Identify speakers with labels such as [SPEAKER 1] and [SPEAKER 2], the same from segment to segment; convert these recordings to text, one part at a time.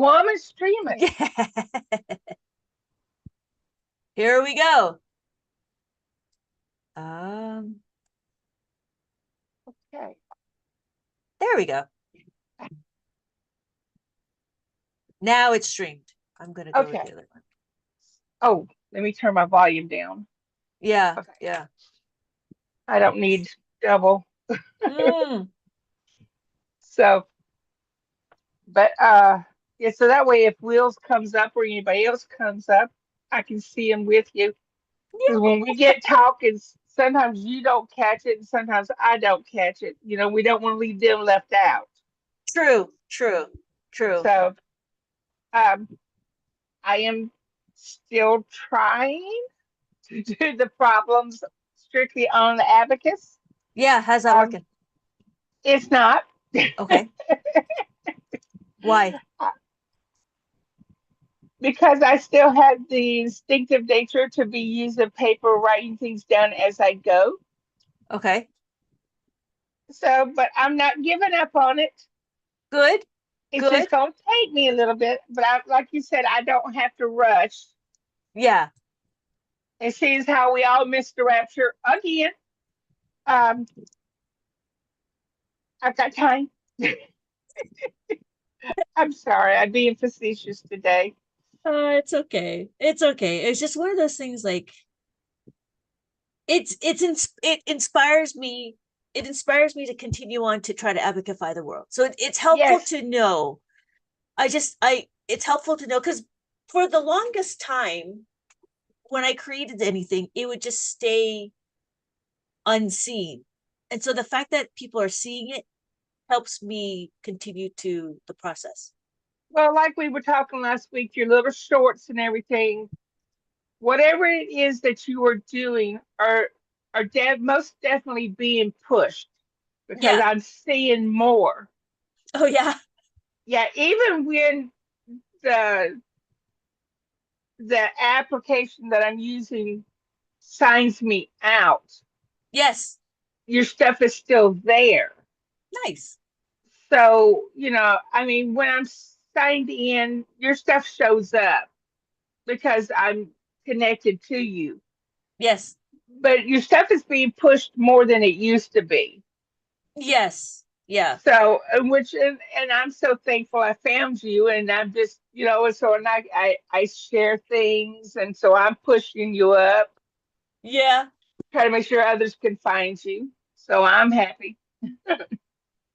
[SPEAKER 1] woman streaming.
[SPEAKER 2] Yeah. Here we go. Um,
[SPEAKER 1] Okay.
[SPEAKER 2] there we go. Now it's streamed. I'm gonna go with
[SPEAKER 1] Okay.
[SPEAKER 2] the other one.
[SPEAKER 1] Oh, let me turn my volume down.
[SPEAKER 2] Yeah,
[SPEAKER 1] Okay.
[SPEAKER 2] yeah.
[SPEAKER 1] I don't need double.
[SPEAKER 2] Mm,
[SPEAKER 1] So, but yeah, so that way if Wheels comes up or anybody else comes up, I can see them with you. Because when we get talking, sometimes you don't catch it and sometimes I don't catch it. We don't want to leave them left out.
[SPEAKER 2] true, true, true.
[SPEAKER 1] So, um, I am still trying to do the problems strictly on the abacus.
[SPEAKER 2] Yeah, how's that
[SPEAKER 1] Um,
[SPEAKER 2] working?
[SPEAKER 1] it's not.
[SPEAKER 2] Okay. Why?
[SPEAKER 1] Because I still have the instinctive nature to be using paper, writing things down as I go.
[SPEAKER 2] Okay.
[SPEAKER 1] So, but I'm not giving up on it.
[SPEAKER 2] Good,
[SPEAKER 1] It's just
[SPEAKER 2] good.
[SPEAKER 1] going to take me a little bit. But like you said, I don't have to rush.
[SPEAKER 2] Yeah.
[SPEAKER 1] It seems how we all missed the rapture again. Um, I've got time. I'm sorry, I'm being facetious today.
[SPEAKER 2] It's okay. It's okay. It's just one of those things like it inspires me. It inspires me to continue on to try to advocate the world. So it's helpful
[SPEAKER 1] Yes,
[SPEAKER 2] to know. I it's helpful to know because for the longest time when I created anything, it would just stay unseen. And so the fact that people are seeing it helps me continue to the process.
[SPEAKER 1] well, like we were talking last week, your little shorts and everything, whatever it is that you are doing are most definitely being pushed because
[SPEAKER 2] Yeah.
[SPEAKER 1] I'm seeing more.
[SPEAKER 2] Oh yeah.
[SPEAKER 1] Yeah, even when the the application that I'm using signs me out,
[SPEAKER 2] Yes.
[SPEAKER 1] your stuff is still there.
[SPEAKER 2] Nice.
[SPEAKER 1] So, I mean, when I'm signed in, your stuff shows up because I'm connected to you.
[SPEAKER 2] Yes.
[SPEAKER 1] But your stuff is being pushed more than it used to be.
[SPEAKER 2] Yes. Yeah.
[SPEAKER 1] So, and I'm so thankful I found you, and I'm just, so and I share things, and so I'm pushing you up,
[SPEAKER 2] Yeah.
[SPEAKER 1] try to make sure others can find you. So I'm happy.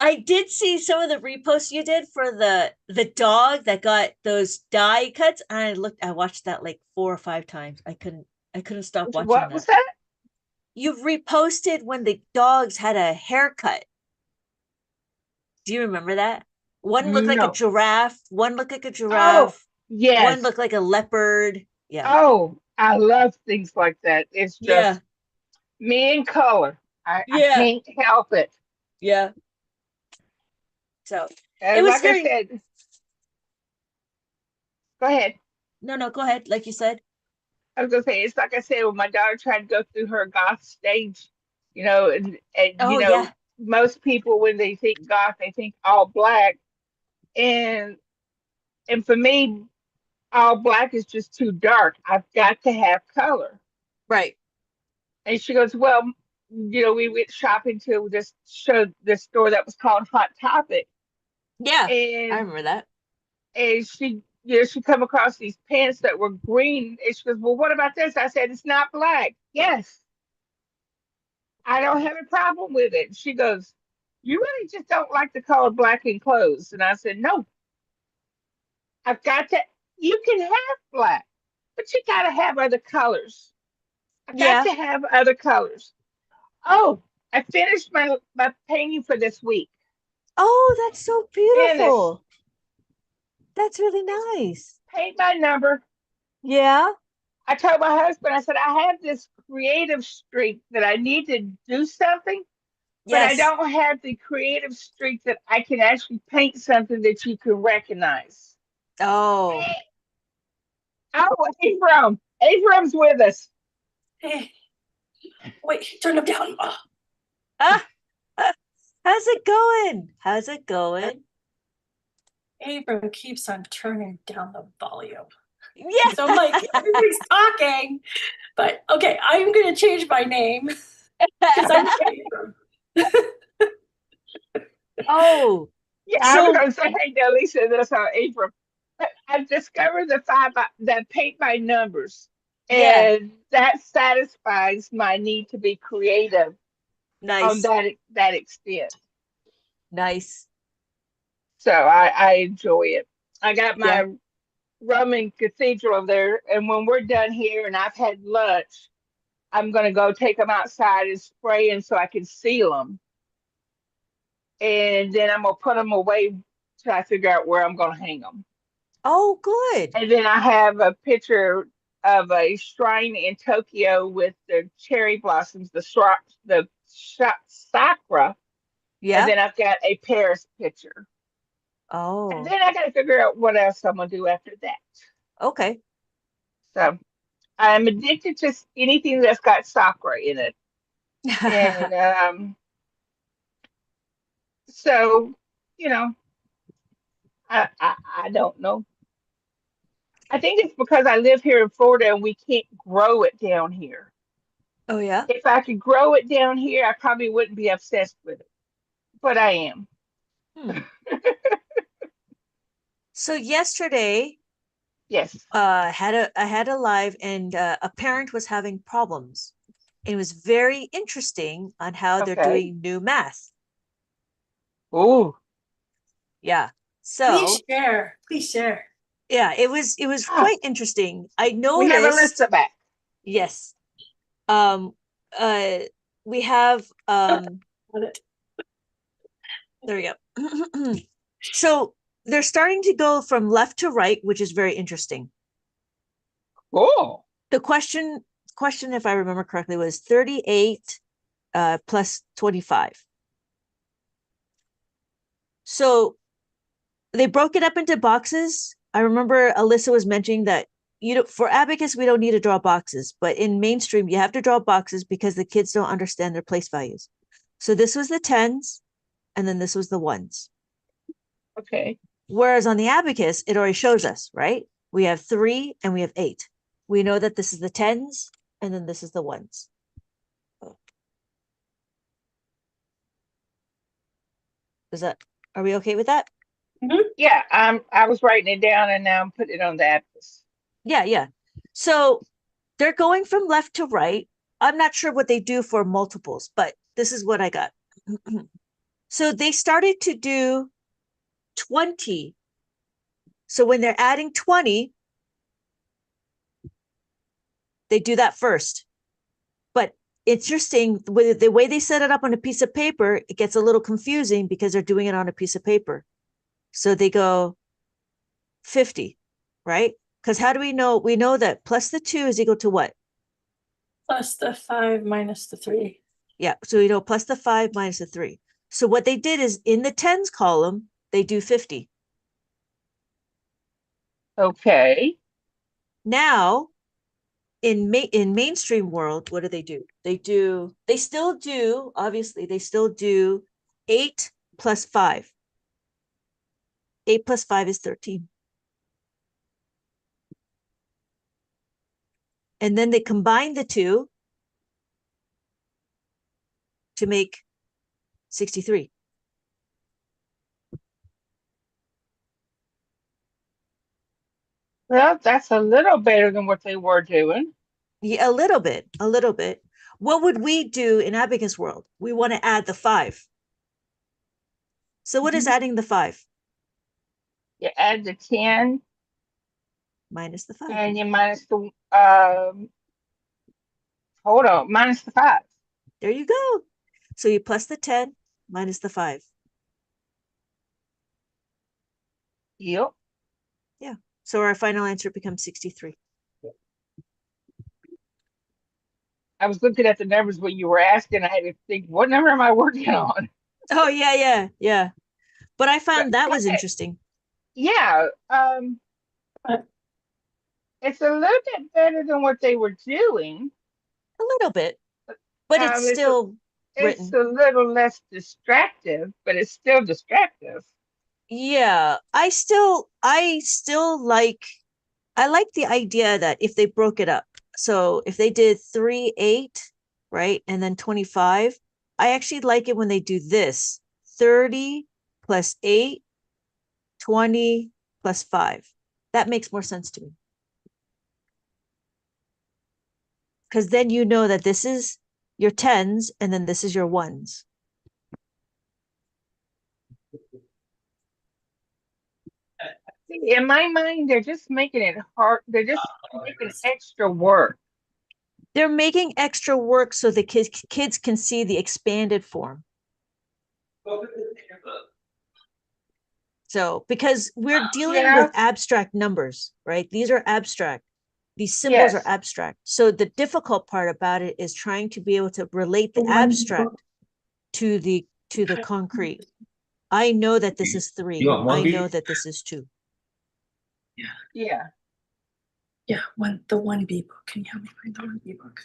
[SPEAKER 2] I did see some of the reposts you did for the dog that got those die cuts, and I watched that like 4 or 5 times. I couldn't stop watching
[SPEAKER 1] What was
[SPEAKER 2] that.
[SPEAKER 1] that?
[SPEAKER 2] You've reposted when the dogs had a haircut. Do you remember that? One looked like a
[SPEAKER 1] No.
[SPEAKER 2] giraffe, one looked like a
[SPEAKER 1] Oh,
[SPEAKER 2] giraffe, one
[SPEAKER 1] yes.
[SPEAKER 2] looked like a leopard. Yeah.
[SPEAKER 1] Oh, I love things like that. It's
[SPEAKER 2] Yeah.
[SPEAKER 1] just me and color. I
[SPEAKER 2] Yeah.
[SPEAKER 1] can't help it.
[SPEAKER 2] Yeah. So it
[SPEAKER 1] And
[SPEAKER 2] was
[SPEAKER 1] like I
[SPEAKER 2] very
[SPEAKER 1] said, go ahead.
[SPEAKER 2] no, no, go ahead. Like you said.
[SPEAKER 1] I was gonna say it's like I said when my daughter tried to go through her goth stage, and
[SPEAKER 2] Oh yeah.
[SPEAKER 1] most people when they think goth they think all black, and for me all black is just too dark. I've got to have color.
[SPEAKER 2] Right.
[SPEAKER 1] And she goes, well, we went shopping to this store that was called Hot Topic,
[SPEAKER 2] Yeah. I
[SPEAKER 1] and
[SPEAKER 2] remember that.
[SPEAKER 1] she come across these pants that were green, and she goes, well, what about this? I said, it's not black. Yes, I don't have a problem with it. She goes, you really just don't like the color black in clothes. And I said, no, I've got to, you can have black, but you got to have other colors. I got
[SPEAKER 2] Yeah.
[SPEAKER 1] to have other colors. Oh, I finished my painting for this week.
[SPEAKER 2] Oh, that's so
[SPEAKER 1] Finished.
[SPEAKER 2] beautiful. That's really
[SPEAKER 1] It's
[SPEAKER 2] nice.
[SPEAKER 1] paint by number.
[SPEAKER 2] Yeah.
[SPEAKER 1] I told my husband, I said, I have this creative streak that I need to do something, but I
[SPEAKER 2] Yes.
[SPEAKER 1] don't have the creative streak that I can actually paint something that you can recognize.
[SPEAKER 2] Oh.
[SPEAKER 1] Hey, oh, Abram. Abram's with us.
[SPEAKER 3] Hey, wait, turn them down. Oh,
[SPEAKER 2] Ah, ah, how's it going? How's it going?
[SPEAKER 3] Abram keeps on turning down the volume.
[SPEAKER 2] Yeah.
[SPEAKER 3] So I'm like, everybody's talking. But okay, I'm going to change my name because I'm Abram.
[SPEAKER 2] Oh,
[SPEAKER 1] Yeah, I was
[SPEAKER 2] so
[SPEAKER 1] gonna say, hey, Delisa, that's how Abram. But I've discovered the paint by numbers,
[SPEAKER 2] yeah,
[SPEAKER 1] and that satisfies my need to be creative on
[SPEAKER 2] nice,
[SPEAKER 1] that extent.
[SPEAKER 2] nice.
[SPEAKER 1] So I enjoy it. I got
[SPEAKER 2] Yeah.
[SPEAKER 1] my Roman cathedral there, and when we're done here and I've had lunch, I'm gonna go take them outside and spray them so I can seal them, and then I'm gonna put them away till I figure out where I'm gonna hang them.
[SPEAKER 2] Oh, good.
[SPEAKER 1] And then I have a picture of a shrine in Tokyo with the cherry blossoms, sakura, and
[SPEAKER 2] Yeah.
[SPEAKER 1] then I've got a Paris picture. And
[SPEAKER 2] Oh,
[SPEAKER 1] then I got to figure out what else I'm gonna do after that.
[SPEAKER 2] okay.
[SPEAKER 1] So I'm addicted to anything that's got sakura in it, and so you know, I don't know. I think it's because I live here in Florida and we can't grow it down here.
[SPEAKER 2] Oh, yeah.
[SPEAKER 1] If I could grow it down here, I probably wouldn't be obsessed with it, but I am.
[SPEAKER 2] Hmm. So yesterday,
[SPEAKER 1] Yes.
[SPEAKER 2] I had a live and a parent was having problems. It was very interesting on how they're
[SPEAKER 1] Okay.
[SPEAKER 2] doing new math.
[SPEAKER 1] Ooh.
[SPEAKER 2] Yeah.
[SPEAKER 3] Please
[SPEAKER 2] So
[SPEAKER 3] share. Please share.
[SPEAKER 2] yeah, it was
[SPEAKER 1] Ah,
[SPEAKER 2] quite interesting. I
[SPEAKER 1] we have
[SPEAKER 2] noticed,
[SPEAKER 1] Alyssa back.
[SPEAKER 2] yes. Um uh we have
[SPEAKER 3] Got it.
[SPEAKER 2] there we go. So they're starting to go from left to right, which is very interesting.
[SPEAKER 1] Cool.
[SPEAKER 2] The question, if I remember correctly, was 38 plus 25. So they broke it up into boxes. I remember Alyssa was mentioning that for abacus we don't need to draw boxes, but in mainstream you have to draw boxes because the kids don't understand their place values. So this was the tens, and then this was the ones.
[SPEAKER 1] Okay.
[SPEAKER 2] Whereas on the abacus, it already shows us, right? We have 3 and we have 8. We know that this is the tens, and then this is the ones. Is that, are we okay with that?
[SPEAKER 1] Yeah, I was writing it down and now I'm putting it on the atlas.
[SPEAKER 2] Yeah, yeah. So they're going from left to right. I'm not sure what they do for multiples, but this is what I got. So they started to do 20. So when they're adding 20, they do that first. But interesting, with the way they set it up on a piece of paper, it gets a little confusing because they're doing it on a piece of paper. So they go 50, right? Because how do we know? We know that plus the 2 is equal to what?
[SPEAKER 3] Plus the 5 minus the 3.
[SPEAKER 2] Yeah. So we know plus the 5 minus the 3. So what they did is in the tens column, they do 50.
[SPEAKER 1] Okay.
[SPEAKER 2] Now, in mainstream world, what do? They still do, obviously, they still do 8 plus 5. 8 plus 5 is 13. And then they combine the two to make 63.
[SPEAKER 1] Well, that's a little better than what they were doing.
[SPEAKER 2] Yeah, a little bit, a little bit. What would we do in abacus world? We want to add the 5. So what is adding the 5?
[SPEAKER 1] You add the 10
[SPEAKER 2] Minus the 5.
[SPEAKER 1] and you minus the hold on, minus the 5.
[SPEAKER 2] There you go. So you plus the 10 minus the 5.
[SPEAKER 1] Yep.
[SPEAKER 2] Yeah. So our final answer becomes 63.
[SPEAKER 1] I was looking at the numbers when you were asking. I had to think, what number am I working on?
[SPEAKER 2] Oh, yeah, yeah, yeah. But I
[SPEAKER 1] But
[SPEAKER 2] found that was interesting.
[SPEAKER 1] yeah, it's a little bit better than what they were doing.
[SPEAKER 2] A little bit, but it's
[SPEAKER 1] Um, it's a,
[SPEAKER 2] still
[SPEAKER 1] it's
[SPEAKER 2] written.
[SPEAKER 1] a little less distractive, but it's still distractive.
[SPEAKER 2] Yeah, I still like, I like the idea that if they broke it up. So if they did 3, 8, right? And then 25, I actually like it when they do this 30 plus 8, 20 plus 5. That makes more sense to me. Because then you know that this is your tens and then this is your ones.
[SPEAKER 1] See, in my mind, they're just making it hard. They're just making extra work.
[SPEAKER 2] They're making extra work so the kids can see the expanded form. So, because we're dealing with
[SPEAKER 1] Yeah.
[SPEAKER 2] abstract numbers, right? These are abstract. These symbols are
[SPEAKER 1] Yes.
[SPEAKER 2] abstract. So the difficult part about it is trying to be able to relate the abstract to the concrete. I know that this is 3.
[SPEAKER 4] want one
[SPEAKER 2] I know
[SPEAKER 4] beat?
[SPEAKER 2] that this is 2.
[SPEAKER 1] Yeah.
[SPEAKER 3] Yeah, the 1B book. Can you help me find the 1B book?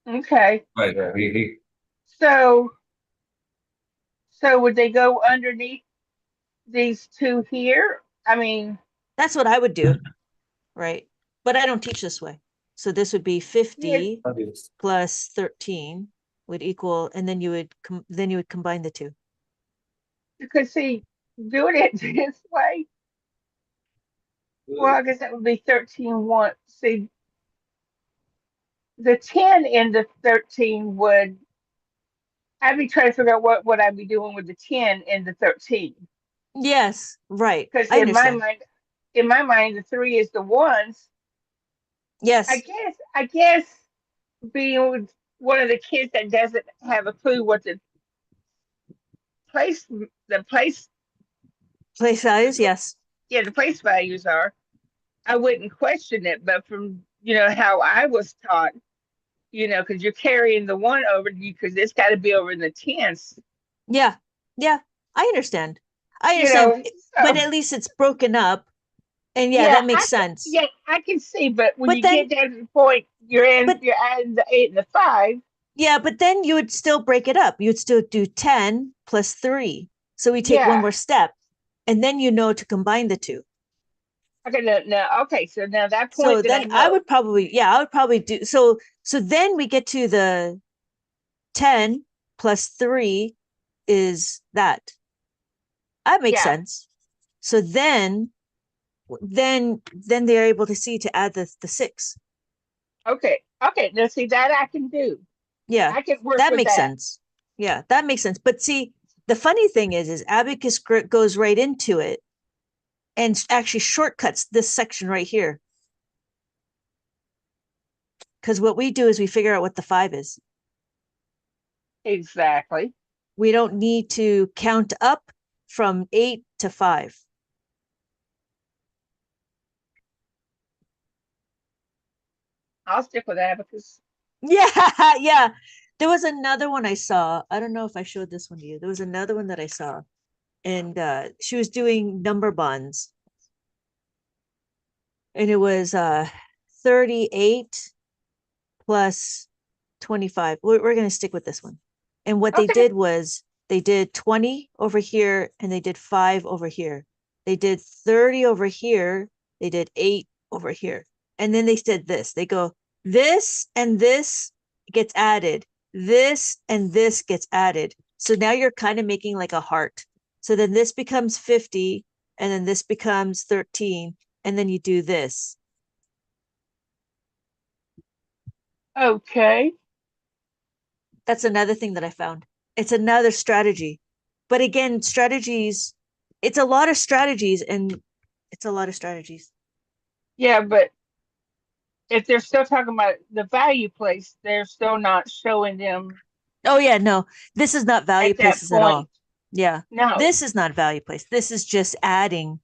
[SPEAKER 1] Okay.
[SPEAKER 4] Right, he
[SPEAKER 1] So, so would they go underneath these two here? I mean,
[SPEAKER 2] That's what I would do, right? But I don't teach this way. So this would be
[SPEAKER 1] yeah,
[SPEAKER 2] 50 plus 13 would equal, and then you would combine the 2.
[SPEAKER 1] because see, doing it this way, well, I guess that would be 13 one. See, the 10 and the 13 would, I'd be trying to figure out what I'd be doing with the 10 and the 13.
[SPEAKER 2] Yes, right.
[SPEAKER 1] Because
[SPEAKER 2] I understand.
[SPEAKER 1] in my mind, the 3 is the ones.
[SPEAKER 2] Yes,
[SPEAKER 1] I guess being with one of the kids that doesn't have a clue what place, the place,
[SPEAKER 2] place values. Yes.
[SPEAKER 1] yeah, the place values are, I wouldn't question it. But from, how I was taught, because you're carrying the one over you, because it's got to be over in the tens,
[SPEAKER 2] Yeah. Yeah. I understand. I
[SPEAKER 1] you
[SPEAKER 2] understand.
[SPEAKER 1] know.
[SPEAKER 2] But
[SPEAKER 1] So
[SPEAKER 2] at least it's broken up. And yeah,
[SPEAKER 1] yeah,
[SPEAKER 2] that makes sense.
[SPEAKER 1] yeah, I can see. But when
[SPEAKER 2] But
[SPEAKER 1] you
[SPEAKER 2] then,
[SPEAKER 1] get down to the point,
[SPEAKER 2] but
[SPEAKER 1] you're adding the 8 and the 5.
[SPEAKER 2] yeah, but then you would still break it up. You'd still do 10 plus 3. So we take one
[SPEAKER 1] Yeah.
[SPEAKER 2] more step and then you know to combine the 2.
[SPEAKER 1] Okay. Now, okay. So now that
[SPEAKER 2] So
[SPEAKER 1] point that I
[SPEAKER 2] then I
[SPEAKER 1] know.
[SPEAKER 2] would probably, yeah, I would probably do so then we get to the 10 plus 3 is that. That makes
[SPEAKER 1] Yeah.
[SPEAKER 2] sense. So then they're able to see to add the 6.
[SPEAKER 1] Okay. Okay. Now see that I can do.
[SPEAKER 2] Yeah,
[SPEAKER 1] I can work
[SPEAKER 2] that
[SPEAKER 1] with
[SPEAKER 2] makes
[SPEAKER 1] that.
[SPEAKER 2] sense. Yeah, that makes sense. But see, the funny thing is Abacus goes right into it and actually shortcuts this section right here. Because what we do is we figure out what the 5 is.
[SPEAKER 1] Exactly.
[SPEAKER 2] We don't need to count up from 8 to 5.
[SPEAKER 1] I'll stick with abacus.
[SPEAKER 2] Yeah, yeah. There was another one I saw. I don't know if I showed this one to you. There was another one that I saw, and she was doing number bonds, and it was 38 plus 25. We're going to stick with this one. And what they
[SPEAKER 1] Okay.
[SPEAKER 2] did was they did 20 over here and they did 5 over here. They did 30 over here. They did 8 over here. And then they said this. They go, this and this gets added. This and this gets added. So now you're kind of making like a heart. So then this becomes 50 and then this becomes 13 and then you do this.
[SPEAKER 1] Okay.
[SPEAKER 2] That's another thing that I found. It's another strategy. But again, strategies, it's a lot of strategies and it's a lot of strategies.
[SPEAKER 1] Yeah, but if they're still talking about the value place, they're still not showing them
[SPEAKER 2] Oh yeah, no. This is not value
[SPEAKER 1] at that
[SPEAKER 2] places at
[SPEAKER 1] point.
[SPEAKER 2] all. Yeah.
[SPEAKER 1] No.
[SPEAKER 2] This is not value place. This is just adding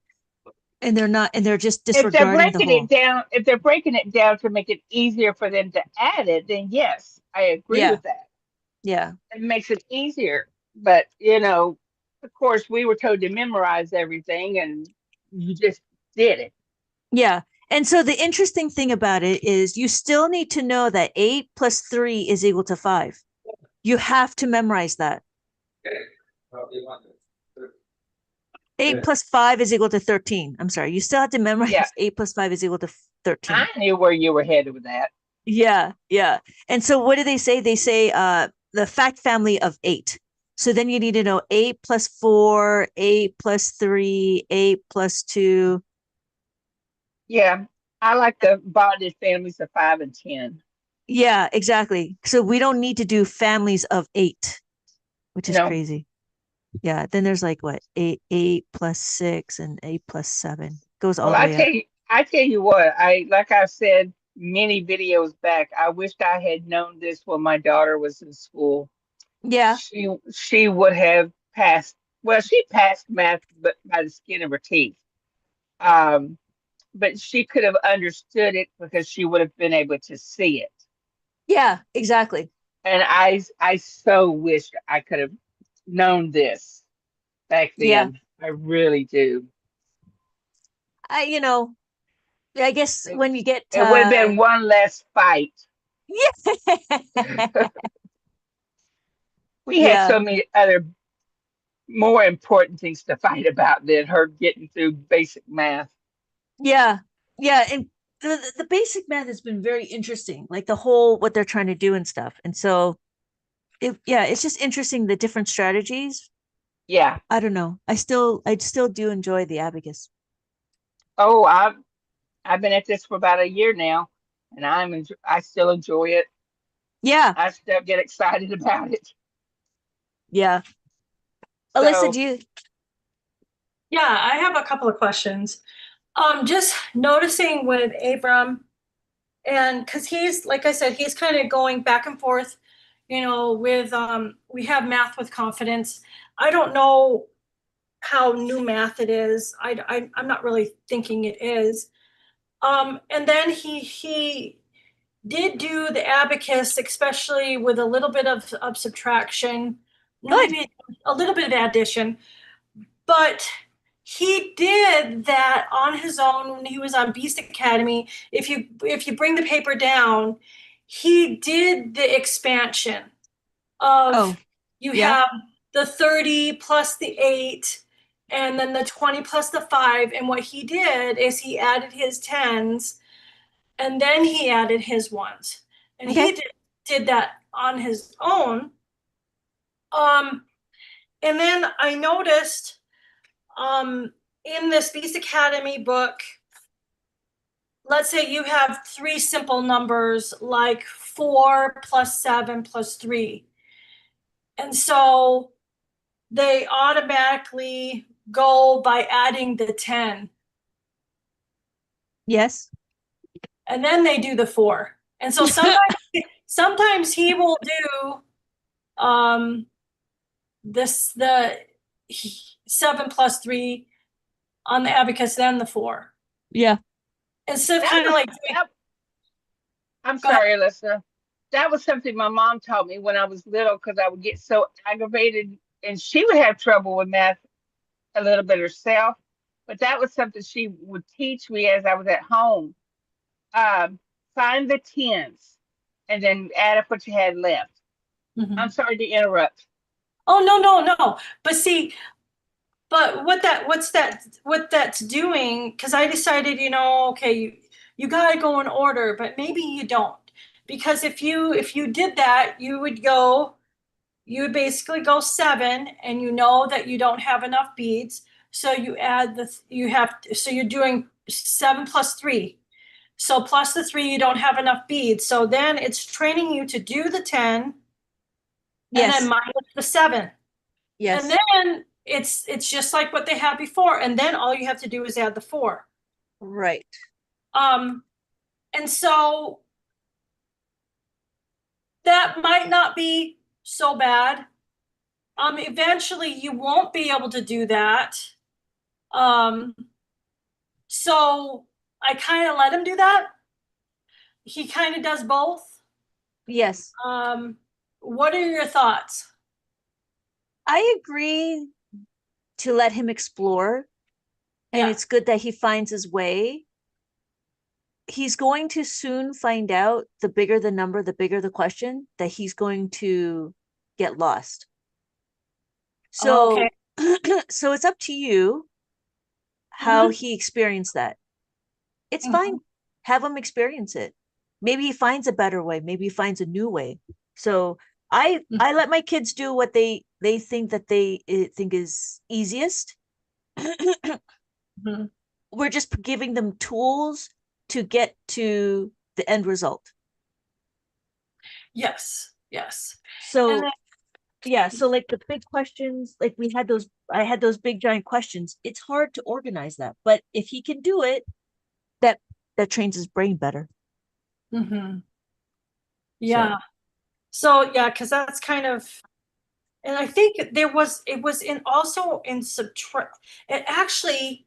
[SPEAKER 2] and they're just
[SPEAKER 1] If they're
[SPEAKER 2] disregarding the
[SPEAKER 1] breaking it
[SPEAKER 2] whole.
[SPEAKER 1] down, if they're breaking it down to make it easier for them to add it, then yes, I agree
[SPEAKER 2] Yeah.
[SPEAKER 1] with that.
[SPEAKER 2] Yeah.
[SPEAKER 1] It makes it easier. But, of course, we were told to memorize everything and you just did it.
[SPEAKER 2] Yeah. And so the interesting thing about it is you still need to know that 8 plus 3 is equal to 5. You have to memorize that. 8 plus 5 is equal to 13. I'm sorry. You still have to memorize
[SPEAKER 1] Yeah,
[SPEAKER 2] 8 plus 5 is equal to 13.
[SPEAKER 1] I knew where you were headed with that.
[SPEAKER 2] Yeah, yeah. And so what do they say? They say the fact family of 8. So then you need to know 8 plus 4, 8 plus 3, 8 plus 2.
[SPEAKER 1] Yeah, I like the bonded families of 5 and 10.
[SPEAKER 2] Yeah, exactly. So we don't need to do families of 8, which is
[SPEAKER 1] No,
[SPEAKER 2] crazy. Yeah, then there's like what? 8 plus 6 and 8 plus 7. Goes all
[SPEAKER 1] well,
[SPEAKER 2] the way up.
[SPEAKER 1] I tell you what, like I've said many videos back, I wished I had known this when my daughter was in school.
[SPEAKER 2] Yeah.
[SPEAKER 1] She would have passed. Well, she passed math, but by the skin of her teeth. Um, but she could have understood it because she would have been able to see it.
[SPEAKER 2] Yeah, exactly.
[SPEAKER 1] And I so wish I could have known this back
[SPEAKER 2] Yeah.
[SPEAKER 1] then. I really do.
[SPEAKER 2] I you know, I guess
[SPEAKER 1] It,
[SPEAKER 2] when you get
[SPEAKER 1] it would have been one less fight.
[SPEAKER 2] yeah.
[SPEAKER 1] We had
[SPEAKER 2] Yeah.
[SPEAKER 1] so many other more important things to fight about than her getting through basic math.
[SPEAKER 2] Yeah. Yeah, and the basic math has been very interesting, like the whole what they're trying to do and stuff. And so it's just interesting the different strategies.
[SPEAKER 1] Yeah.
[SPEAKER 2] I don't know. I still do enjoy the abacus.
[SPEAKER 1] Oh, I've been at this for about a year now, and I still enjoy it.
[SPEAKER 2] Yeah.
[SPEAKER 1] I still get excited about it.
[SPEAKER 2] Yeah. Alyssa,
[SPEAKER 1] So
[SPEAKER 2] do you
[SPEAKER 3] Yeah, I have a couple of questions. Just noticing with Abram, and because he's, like I said, he's kind of going back and forth, with we have math with confidence. I don't know how new math it is. I'm not really thinking it is. And then he did do the abacus, especially with a little bit of subtraction,
[SPEAKER 2] good?
[SPEAKER 3] maybe a little bit of addition, but he did that on his own when he was on Beast Academy. If you bring the paper down, he did the expansion
[SPEAKER 2] Oh,
[SPEAKER 3] of, you
[SPEAKER 2] yeah.
[SPEAKER 3] have the 30 plus the 8 and then the 20 plus the 5, and what he did is he added his tens and then he added his ones, and
[SPEAKER 2] Okay.
[SPEAKER 3] did that on his own. um and then I noticed, in this Beast Academy book, let's say you have three simple numbers like 4 plus 7 plus 3. And so they automatically go by adding the 10.
[SPEAKER 2] Yes.
[SPEAKER 3] And then they do the 4. And so sometimes he will do the 7 plus 3 on the abacus, then the 4.
[SPEAKER 2] Yeah.
[SPEAKER 3] Instead of
[SPEAKER 1] that
[SPEAKER 3] kind of
[SPEAKER 1] was
[SPEAKER 3] like
[SPEAKER 1] that. I'm
[SPEAKER 3] go ahead.
[SPEAKER 1] sorry, Alyssa. That was something my mom taught me when I was little because I would get so aggravated, and she would have trouble with math a little bit herself. But that was something she would teach me as I was at home. Um, Find the tens, and then add up what you had left. I'm
[SPEAKER 3] Mhm.
[SPEAKER 1] sorry to interrupt.
[SPEAKER 3] Oh, no. But see, but what that's doing, because I decided, okay, you gotta go in order, but maybe you don't. Because if you did that, you would basically go 7, and you know that you don't have enough beads. So you're doing 7 plus 3. So plus the 3, you don't have enough beads. So then it's training you to do the 10 and then
[SPEAKER 2] Yes.
[SPEAKER 3] minus the 7. And
[SPEAKER 2] Yes.
[SPEAKER 3] then it's just like what they had before. And then all you have to do is add the 4.
[SPEAKER 2] Right.
[SPEAKER 3] Um, and so that might not be so bad. Eventually you won't be able to do that. Um, so I kind of let him do that. He kind of does both.
[SPEAKER 2] Yes.
[SPEAKER 3] What are your thoughts?
[SPEAKER 2] I agree to let him explore, and
[SPEAKER 3] Yeah.
[SPEAKER 2] it's good that he finds his way. He's going to soon find out, the bigger the number, the bigger the question, that he's going to get lost.
[SPEAKER 3] Okay.
[SPEAKER 2] So so it's up to you. how he experienced that. It's
[SPEAKER 3] Mhm.
[SPEAKER 2] fine. Have him experience it. Maybe he finds a better way. Maybe he finds a new way. So I let my kids do what they think that they think is easiest.
[SPEAKER 3] Mhm.
[SPEAKER 2] We're just giving them tools to get to the end result.
[SPEAKER 3] Yes, yes. And
[SPEAKER 2] So yeah, so like the big questions, like I had those big giant questions. It's hard to organize that, but if he can do it, that that trains his brain better.
[SPEAKER 3] then, yeah.
[SPEAKER 2] So
[SPEAKER 3] So yeah, because that's kind of, and I think it was in also in subtract. It actually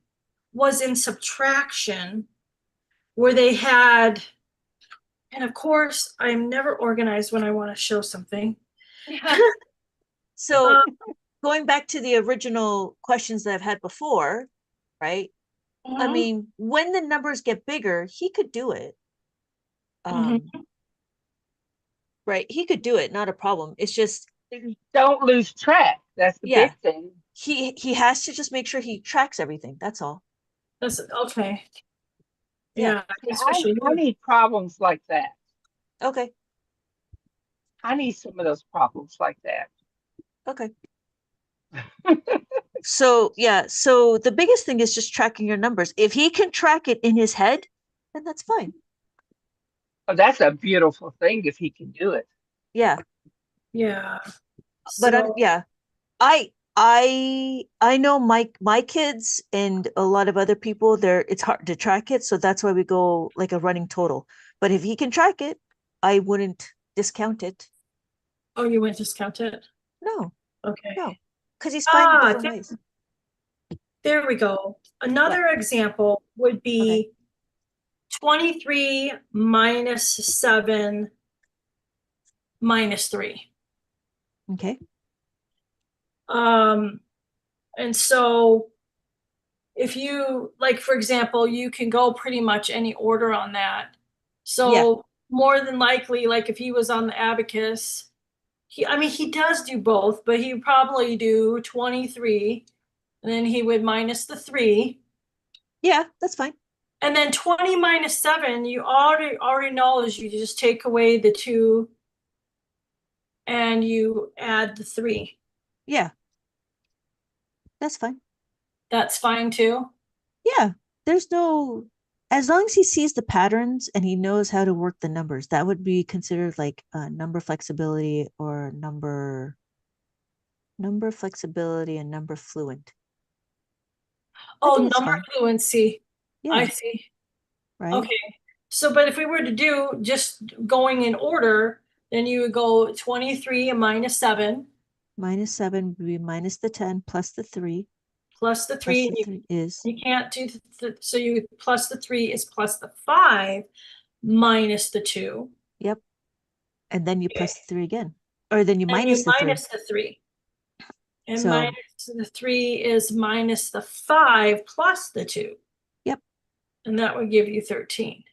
[SPEAKER 3] was in subtraction where they had, and of course, I'm never organized when I want to show something.
[SPEAKER 2] so
[SPEAKER 3] Um,
[SPEAKER 2] going back to the original questions that I've had before, right? I
[SPEAKER 3] mhm,
[SPEAKER 2] mean, when the numbers get bigger, he could do it. Um,
[SPEAKER 3] mhm.
[SPEAKER 2] right? He could do it, not a problem. It's just,
[SPEAKER 1] Don't lose track. That's the
[SPEAKER 2] yeah,
[SPEAKER 1] big thing.
[SPEAKER 2] he has to just make sure he tracks everything. That's all.
[SPEAKER 3] That's okay.
[SPEAKER 2] Yeah.
[SPEAKER 3] Yeah,
[SPEAKER 1] See,
[SPEAKER 3] especially
[SPEAKER 1] I
[SPEAKER 3] you.
[SPEAKER 1] need problems like that.
[SPEAKER 2] Okay.
[SPEAKER 1] I need some of those problems like that.
[SPEAKER 2] Okay. So yeah, so the biggest thing is just tracking your numbers. If he can track it in his head, then that's fine.
[SPEAKER 1] Oh, that's a beautiful thing if he can do it.
[SPEAKER 2] Yeah.
[SPEAKER 3] Yeah.
[SPEAKER 2] But
[SPEAKER 3] So,
[SPEAKER 2] yeah, I know my kids and a lot of other people there it's hard to track it, so that's why we go like a running total. But if he can track it, I wouldn't discount it.
[SPEAKER 3] oh, you went discounted.
[SPEAKER 2] No,
[SPEAKER 3] Okay.
[SPEAKER 2] no, because he's finding different
[SPEAKER 3] There,
[SPEAKER 2] ways.
[SPEAKER 3] there we go.
[SPEAKER 2] What?
[SPEAKER 3] Another example would
[SPEAKER 2] Okay.
[SPEAKER 3] be 23 minus 7 minus 3.
[SPEAKER 2] Okay.
[SPEAKER 3] Um, and so if you, like, for example, you can go pretty much any order on that.
[SPEAKER 2] Yeah.
[SPEAKER 3] So more than likely, like if he was on the abacus, I mean, he does do both, but he would probably do 23, and then he would minus the 3.
[SPEAKER 2] Yeah, that's fine.
[SPEAKER 3] And then 20 minus 7, you already know is you just take away the 2 and you add the 3.
[SPEAKER 2] Yeah, that's fine.
[SPEAKER 3] That's fine too.
[SPEAKER 2] Yeah, there's no, as long as he sees the patterns and he knows how to work the numbers, that would be considered like number flexibility or number flexibility and number fluent. I think
[SPEAKER 3] Oh,
[SPEAKER 2] it's
[SPEAKER 3] number
[SPEAKER 2] fine.
[SPEAKER 3] fluency. I
[SPEAKER 2] Yeah,
[SPEAKER 3] see.
[SPEAKER 2] right.
[SPEAKER 3] Okay. So, but if we were to do just going in order, then you would go 23 and minus 7
[SPEAKER 2] Minus 7 would be minus the 10 plus the 3
[SPEAKER 3] plus the
[SPEAKER 2] plus
[SPEAKER 3] 3.
[SPEAKER 2] the 3 is,
[SPEAKER 3] You can't do so you plus the 3 is plus the 5 minus the 2.
[SPEAKER 2] yep. And then you
[SPEAKER 3] Okay.
[SPEAKER 2] plus the 3 again, or then you
[SPEAKER 3] And
[SPEAKER 2] minus
[SPEAKER 3] you
[SPEAKER 2] the 3.
[SPEAKER 3] minus the 3. And
[SPEAKER 2] So,
[SPEAKER 3] minus the 3 is minus the 5 plus the 2.
[SPEAKER 2] yep,
[SPEAKER 3] And that would give you 13.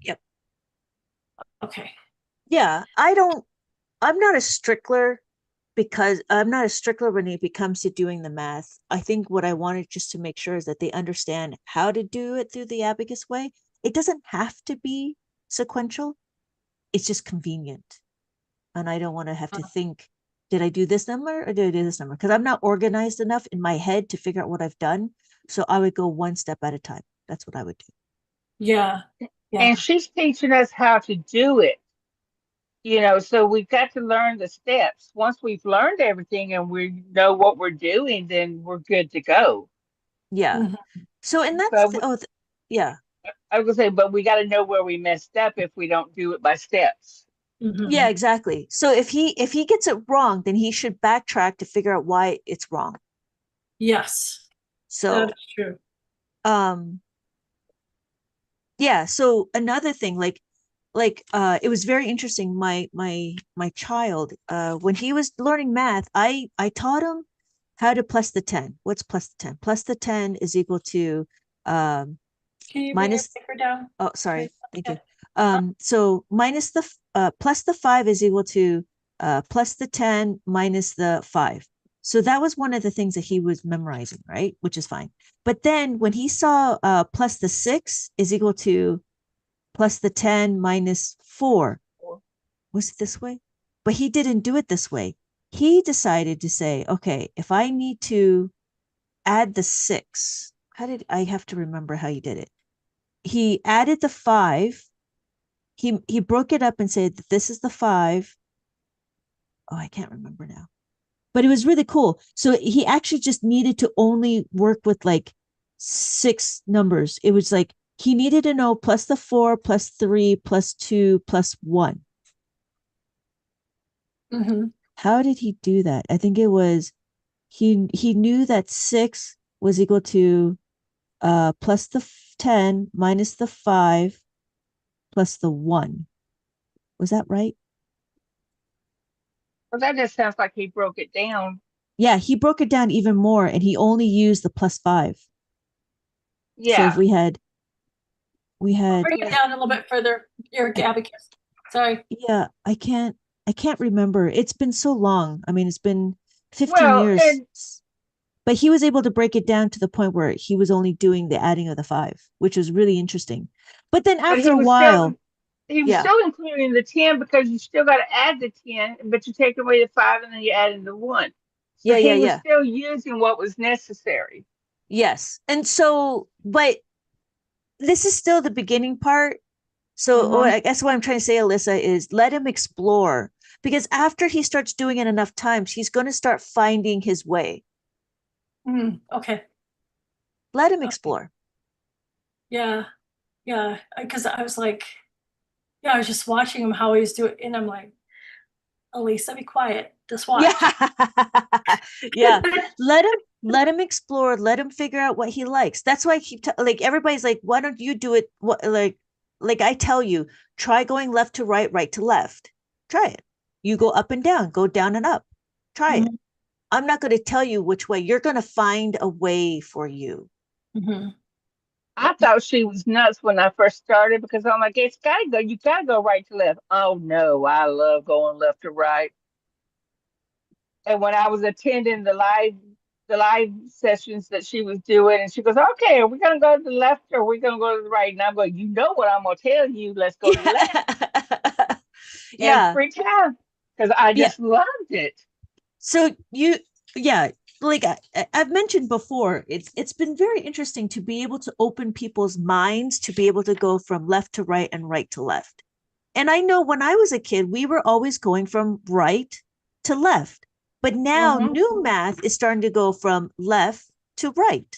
[SPEAKER 2] yep.
[SPEAKER 3] Okay.
[SPEAKER 2] Yeah, I'm not a stickler because I'm not a stickler when it comes to doing the math. I think what I wanted just to make sure is that they understand how to do it through the abacus way. It doesn't have to be sequential. It's just convenient. And I don't want to have to think, did I do this number or did I do this number? Because I'm not organized enough in my head to figure out what I've done. So I would go one step at a time. That's what I would do.
[SPEAKER 3] Yeah. Yeah.
[SPEAKER 1] And she's teaching us how to do it. So we've got to learn the steps. Once we've learned everything and we know what we're doing, then we're good to go.
[SPEAKER 2] Yeah.
[SPEAKER 3] Mhm.
[SPEAKER 2] So, and that's,
[SPEAKER 1] But
[SPEAKER 2] yeah.
[SPEAKER 1] I was gonna say, but we got to know where we messed up if we don't do it by steps.
[SPEAKER 2] Yeah,
[SPEAKER 3] Mhm.
[SPEAKER 2] exactly. So if he gets it wrong, then he should backtrack to figure out why it's wrong.
[SPEAKER 3] Yes. That
[SPEAKER 2] So
[SPEAKER 3] is true.
[SPEAKER 2] um yeah, so another thing it was very interesting. My child, when he was learning math, I taught him how to plus the 10. What's plus the 10? Plus the 10 is equal to um
[SPEAKER 3] Can you bring your
[SPEAKER 2] minus,
[SPEAKER 3] paper down?
[SPEAKER 2] oh sorry, thank
[SPEAKER 3] Yeah.
[SPEAKER 2] you. So minus plus the 5 is equal to plus the 10 minus the 5. So that was one of the things that he was memorizing, right? Which is fine. But then when he saw plus the 6 is equal to plus the 10 minus 4, was it this way? But he didn't do it this way. He decided to say, okay, if I need to add the 6, how did I have to remember how he did it? He added the 5. He broke it up and said that this is the 5. Oh, I can't remember now. But it was really cool. So he actually just needed to only work with like 6 numbers. It was like he needed to know plus the 4, plus 3, plus 2, plus 1.
[SPEAKER 3] Mm-hmm.
[SPEAKER 2] How did he do that? I think it was he knew that 6 was equal to plus the 10 minus the 5 plus the 1. Was that right?
[SPEAKER 1] Well, that just sounds like he broke it down.
[SPEAKER 2] Yeah, he broke it down even more and he only used the plus 5. So if
[SPEAKER 1] Yeah.
[SPEAKER 2] we had
[SPEAKER 3] Bring it down a little bit further, your abacus. Sorry.
[SPEAKER 2] yeah, I can't remember. It's been so long. I mean, it's been 15
[SPEAKER 1] Well,
[SPEAKER 2] years.
[SPEAKER 1] and
[SPEAKER 2] But he was able to break it down to the point where he was only doing the adding of the 5, which was really interesting. But then
[SPEAKER 1] but
[SPEAKER 2] after a while,
[SPEAKER 1] he was
[SPEAKER 2] yeah.
[SPEAKER 1] still including the 10 because you still got to add the 10, but you take away the 5 and then you add in the 1. So he was
[SPEAKER 2] Yeah.
[SPEAKER 1] still using what was necessary.
[SPEAKER 2] Yes. And so, but this is still the beginning part. So
[SPEAKER 1] Mm-hmm.
[SPEAKER 2] I guess what I'm trying to say, Alyssa, is let him explore because after he starts doing it enough times, he's going to start finding his way.
[SPEAKER 3] Okay.
[SPEAKER 2] Let him explore.
[SPEAKER 3] Yeah. Because I was like, I was just watching him how he was doing, and I'm like, Elisa, be quiet. Just watch.
[SPEAKER 2] Yeah. Yeah. Let him explore, let him figure out what he likes. That's why I keep like everybody's like, why don't you do it what like I tell you, try going left to right, right to left. Try it. You go up and down, go down and up. Try it. I'm not going to tell you which way. You're going to find a way for you.
[SPEAKER 3] Mm-hmm.
[SPEAKER 1] I thought she was nuts when I first started because I'm like, it's gotta go. You gotta go right to left. Oh no, I love going left to right. And when I was attending the live sessions that she was doing, and she goes, "Okay, are we gonna go to the left or are we gonna go to the right?" And I'm going, "You know what I'm gonna tell you? Let's go to the left."
[SPEAKER 2] Yeah. Yeah.
[SPEAKER 1] Every time because I
[SPEAKER 2] Yeah.
[SPEAKER 1] just loved it.
[SPEAKER 2] So yeah, like I've mentioned before, it's been very interesting to be able to open people's minds to be able to go from left to right and right to left. And I know when I was a kid, we were always going from right to left. But now
[SPEAKER 1] Hmm.
[SPEAKER 2] new math is starting to go from left to right.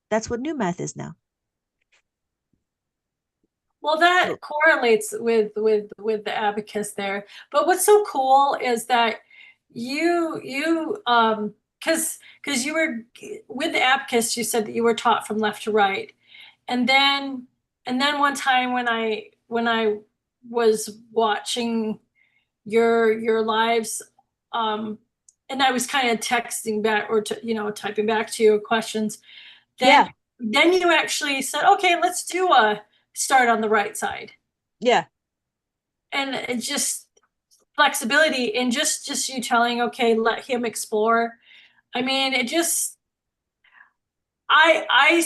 [SPEAKER 2] That's what new math is now.
[SPEAKER 3] Well, that correlates with the abacus there. But what's so cool is that you because you were with the abacus, you said that you were taught from left to right, and then one time when I was watching your lives, um, and I was kind of texting back or typing back to you questions, then
[SPEAKER 2] Yeah.
[SPEAKER 3] then you actually said, okay, let's do a start on the right side.
[SPEAKER 2] Yeah.
[SPEAKER 3] And it just flexibility and just you telling, okay, let him explore. I mean, it just I I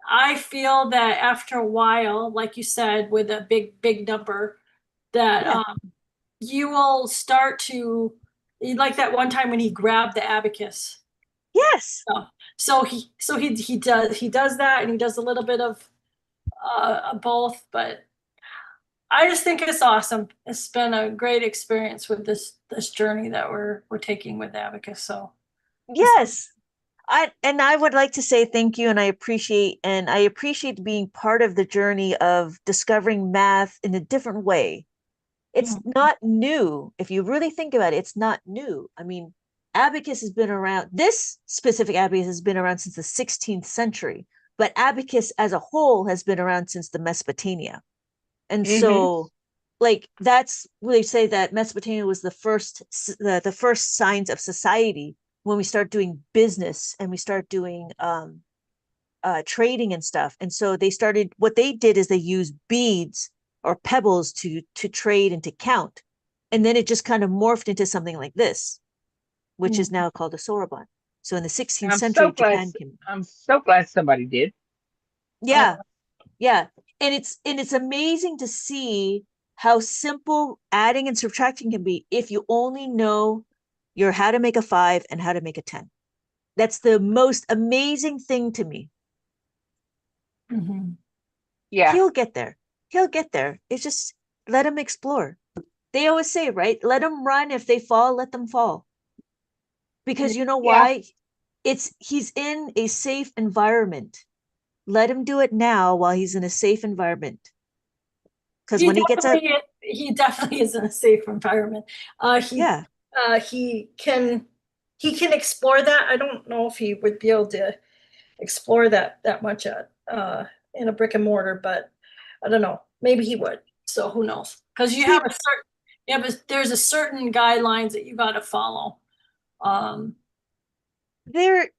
[SPEAKER 3] I feel that after a while, like you said, with a big number, that
[SPEAKER 2] Yeah.
[SPEAKER 3] you will start to, like that one time when he grabbed the abacus.
[SPEAKER 2] Yes.
[SPEAKER 3] So he does that, and he does a little bit of both, but I just think it's awesome. It's been a great experience with this journey that we're taking with Abacus. So
[SPEAKER 2] Yes. I would like to say thank you, and I appreciate being part of the journey of discovering math in a different way. It's not new. If you really think about it, it's not new. I mean, abacus has been around, this specific abacus has been around since the 16th century, but abacus as a whole has been around since the Mesopotamia. And
[SPEAKER 1] Hmm.
[SPEAKER 2] so, like, that's where they say that Mesopotamia was the first signs of society when we start doing business and we start doing trading and stuff. And so what they did is they used beads or pebbles to trade and to count. And then it just kind of morphed into something like this. which is
[SPEAKER 1] Mhm.
[SPEAKER 2] now called a soroban. So in the
[SPEAKER 1] And
[SPEAKER 2] 16th century, Japan came.
[SPEAKER 1] I'm so glad somebody did.
[SPEAKER 2] Yeah, yeah. And it's amazing to see how simple adding and subtracting can be if you only know your how to make a 5 and how to make a 10. That's the most amazing thing to me.
[SPEAKER 3] Mhm.
[SPEAKER 1] Yeah.
[SPEAKER 2] He'll get there. He'll get there. It's just let him explore. They always say, right? Let them run. If they fall, let them fall. Because you know
[SPEAKER 1] Yeah.
[SPEAKER 2] why? He's in a safe environment. Let him do it now while he's in a safe environment. Because when he gets out,
[SPEAKER 3] He definitely is in a safe environment. Uh, he
[SPEAKER 2] yeah,
[SPEAKER 3] he can explore that. I don't know if he would be able to explore that much in a brick and mortar, but I don't know. Maybe he would. So who knows? Because you
[SPEAKER 2] see,
[SPEAKER 3] have a certain there's a certain guidelines that you got to follow. Um,
[SPEAKER 2] there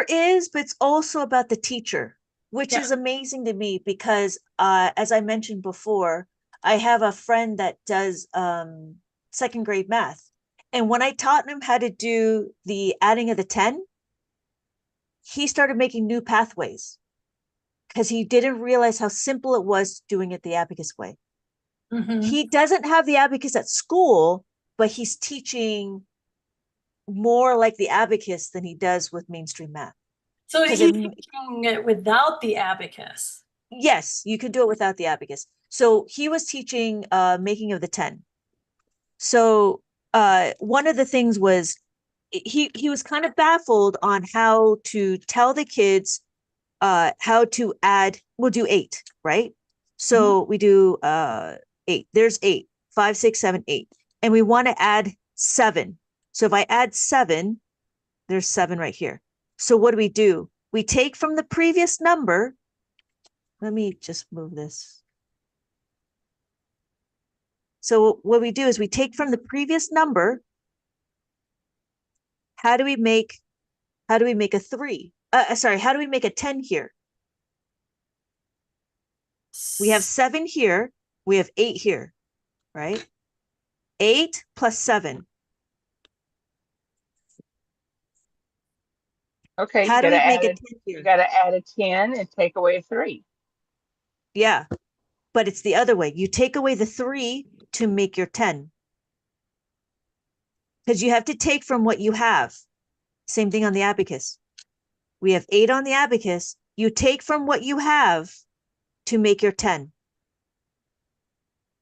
[SPEAKER 2] is, but it's also about the teacher, which
[SPEAKER 3] yeah.
[SPEAKER 2] is amazing to me because as I mentioned before, I have a friend that does second grade math. And when I taught him how to do the adding of the 10, he started making new pathways because he didn't realize how simple it was doing it the abacus way.
[SPEAKER 3] Mhm.
[SPEAKER 2] He doesn't have the abacus at school, but he's teaching more like the abacus than he does with mainstream math.
[SPEAKER 3] So
[SPEAKER 2] Because
[SPEAKER 3] he's teaching it without the abacus.
[SPEAKER 2] yes, you could do it without the abacus. So he was teaching making of the 10. So one of the things was he was kind of baffled on how to tell the kids how to add. We'll do 8, right?
[SPEAKER 3] Mhm.
[SPEAKER 2] So we do 8. There's 8, 5, 6, 7, 8. And we want to add 7. So if I add 7, there's 7 right here. So what do? We take from the previous number. Let me just move this. So what we do is we take from the previous number. How do we make a 3? Sorry, how do we make a 10 here? We have 7 here. We have 8 here, right? 8 plus 7.
[SPEAKER 1] Okay.
[SPEAKER 2] How do we make a 10
[SPEAKER 1] You
[SPEAKER 2] here?
[SPEAKER 1] got to add a 10 and take away a 3.
[SPEAKER 2] Yeah, but it's the other way. You take away the 3 to make your 10. Because you have to take from what you have. Same thing on the abacus. We have 8 on the abacus. You take from what you have to make your 10.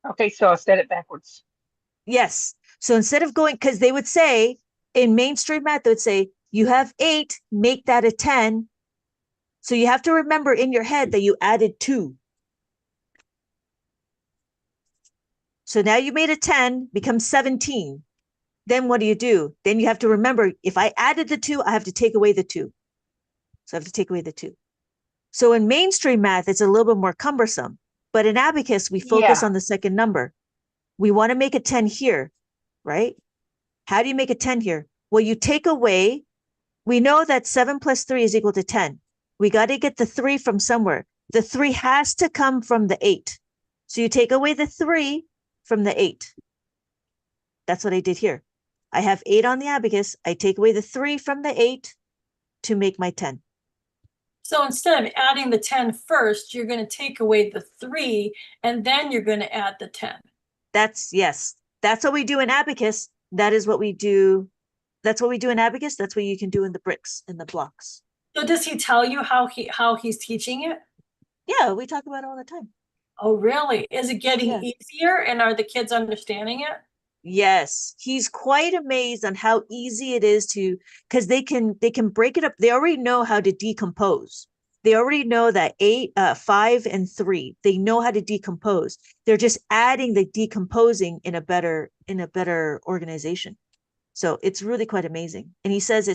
[SPEAKER 1] Okay. So I'll set it backwards.
[SPEAKER 2] Yes. So instead of going, because they would say in mainstream math, they would say, you have 8, make that a 10. So you have to remember in your head that you added 2. So now you made a 10, becomes 17. Then what do? Then you have to remember, if I added the 2, I have to take away the 2. So I have to take away the 2. So in mainstream math, it's a little bit more cumbersome. But in abacus, we focus
[SPEAKER 1] Yeah.
[SPEAKER 2] on the second number. We want to make a 10 here, right? How do you make a 10 here? Well, you take away, we know that 7 plus 3 is equal to 10. We got to get the 3 from somewhere. The 3 has to come from the 8. So you take away the 3 from the 8. That's what I did here. I have 8 on the abacus. I take away the 3 from the 8 to make my 10.
[SPEAKER 3] So instead of adding the 10 first, you're going to take away the 3 and then you're going to add the 10.
[SPEAKER 2] Yes. That's what we do in abacus. That is what we do. That's what we do in abacus. That's what you can do in the bricks, in the blocks.
[SPEAKER 3] So does he tell you how he's teaching it?
[SPEAKER 2] Yeah, we talk about it all the time.
[SPEAKER 3] Oh, really? Is it getting
[SPEAKER 2] Yeah.
[SPEAKER 3] easier and are the kids understanding it?
[SPEAKER 2] Yes, he's quite amazed on how easy it is to, because they can break it up. They already know how to decompose. They already know that 8, 5, and 3. They know how to decompose. They're just adding the decomposing in a better organization. So it's really quite amazing. And he says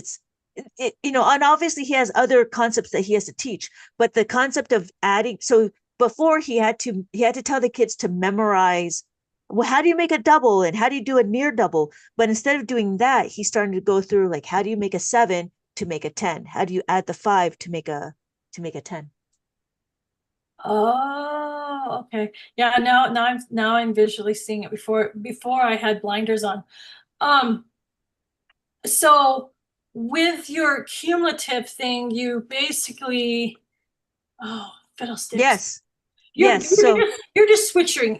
[SPEAKER 2] and obviously he has other concepts that he has to teach, but the concept of adding. So before he had to tell the kids to memorize, well, how do you make a double and how do you do a near double? But instead of doing that, he's starting to go through like, how do you make a 7 to make a 10? How do you add the 5 to make a 10?
[SPEAKER 3] Oh, okay. Yeah, now I'm visually seeing it. Before I had blinders on. Um, So with your cumulative thing, you basically, oh, fiddlesticks.
[SPEAKER 2] Yes.
[SPEAKER 3] You're,
[SPEAKER 2] Yes. So
[SPEAKER 3] you're just switching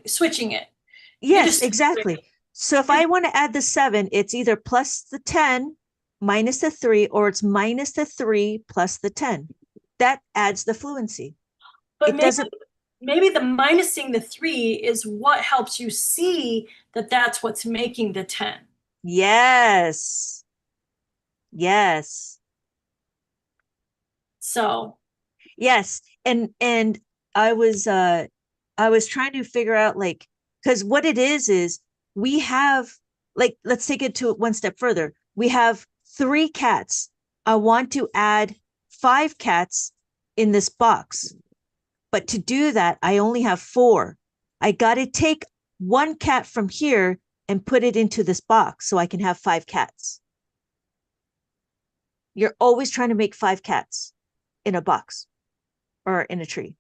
[SPEAKER 3] it. You're
[SPEAKER 2] yes,
[SPEAKER 3] just switching
[SPEAKER 2] exactly.
[SPEAKER 3] it.
[SPEAKER 2] So if I want to add the 7, it's either plus the 10 minus the 3, or it's minus the 3 plus the 10. That adds the fluency.
[SPEAKER 3] But
[SPEAKER 2] It doesn't.
[SPEAKER 3] maybe the minusing the 3 is what helps you see that that's what's making the 10.
[SPEAKER 2] Yes. Yes.
[SPEAKER 3] So
[SPEAKER 2] Yes. And I was trying to figure out, like, because what it is we have, like, let's take it to one step further. We have 3 cats. I want to add 5 cats in this box. But to do that, I only have 4. I got to take 1 cat from here and put it into this box so I can have 5 cats. You're always trying to make 5 cats in a box or in a tree.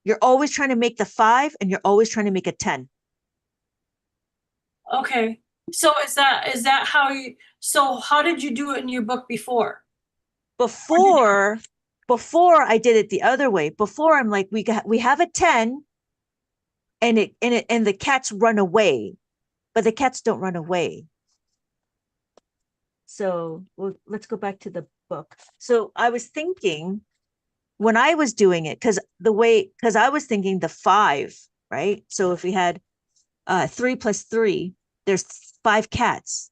[SPEAKER 2] You're always trying to make the 5, and you're always trying to make a 10.
[SPEAKER 3] okay. So is that how you, so how did you do it in your book before?
[SPEAKER 2] Before I did it the other way. Before, I'm like, we have a 10, and the cats run away, but the cats don't run away. So let's go back to the book. So I was thinking, when I was doing it, because I was thinking the 5, right? So if we had 3 plus 3, there's 5 cats.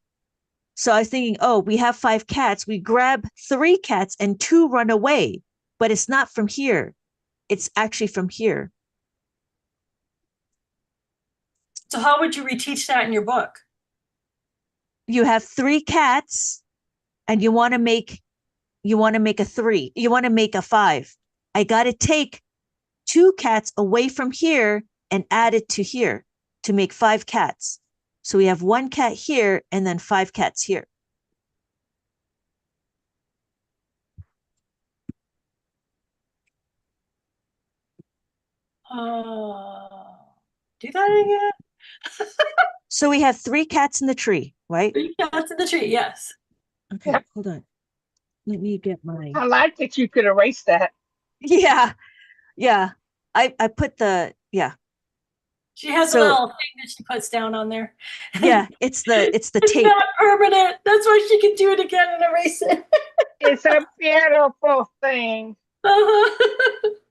[SPEAKER 2] So I was thinking, oh, we have 5 cats. We grab 3 cats and 2 run away, but it's not from here. It's actually from here.
[SPEAKER 3] So how would you reteach that in your book?
[SPEAKER 2] You have 3 cats, and you want to make a 3. You want to make a 5. I got to take 2 cats away from here and add it to here to make 5 cats. So we have 1 cat here and then 5 cats here.
[SPEAKER 3] Do that again.
[SPEAKER 2] So we have 3 cats in the tree, right?
[SPEAKER 3] 3 cats in the tree, yes.
[SPEAKER 2] Okay,
[SPEAKER 1] Yep.
[SPEAKER 2] hold on. Let me get my.
[SPEAKER 1] I like that you could erase that.
[SPEAKER 2] Yeah, yeah. I put the, yeah.
[SPEAKER 3] She has a
[SPEAKER 2] So
[SPEAKER 3] little thing that she puts down on there.
[SPEAKER 2] yeah, it's the
[SPEAKER 3] It's
[SPEAKER 2] tape.
[SPEAKER 3] not permanent. That's why she can do it again and erase it.
[SPEAKER 1] It's a beautiful thing.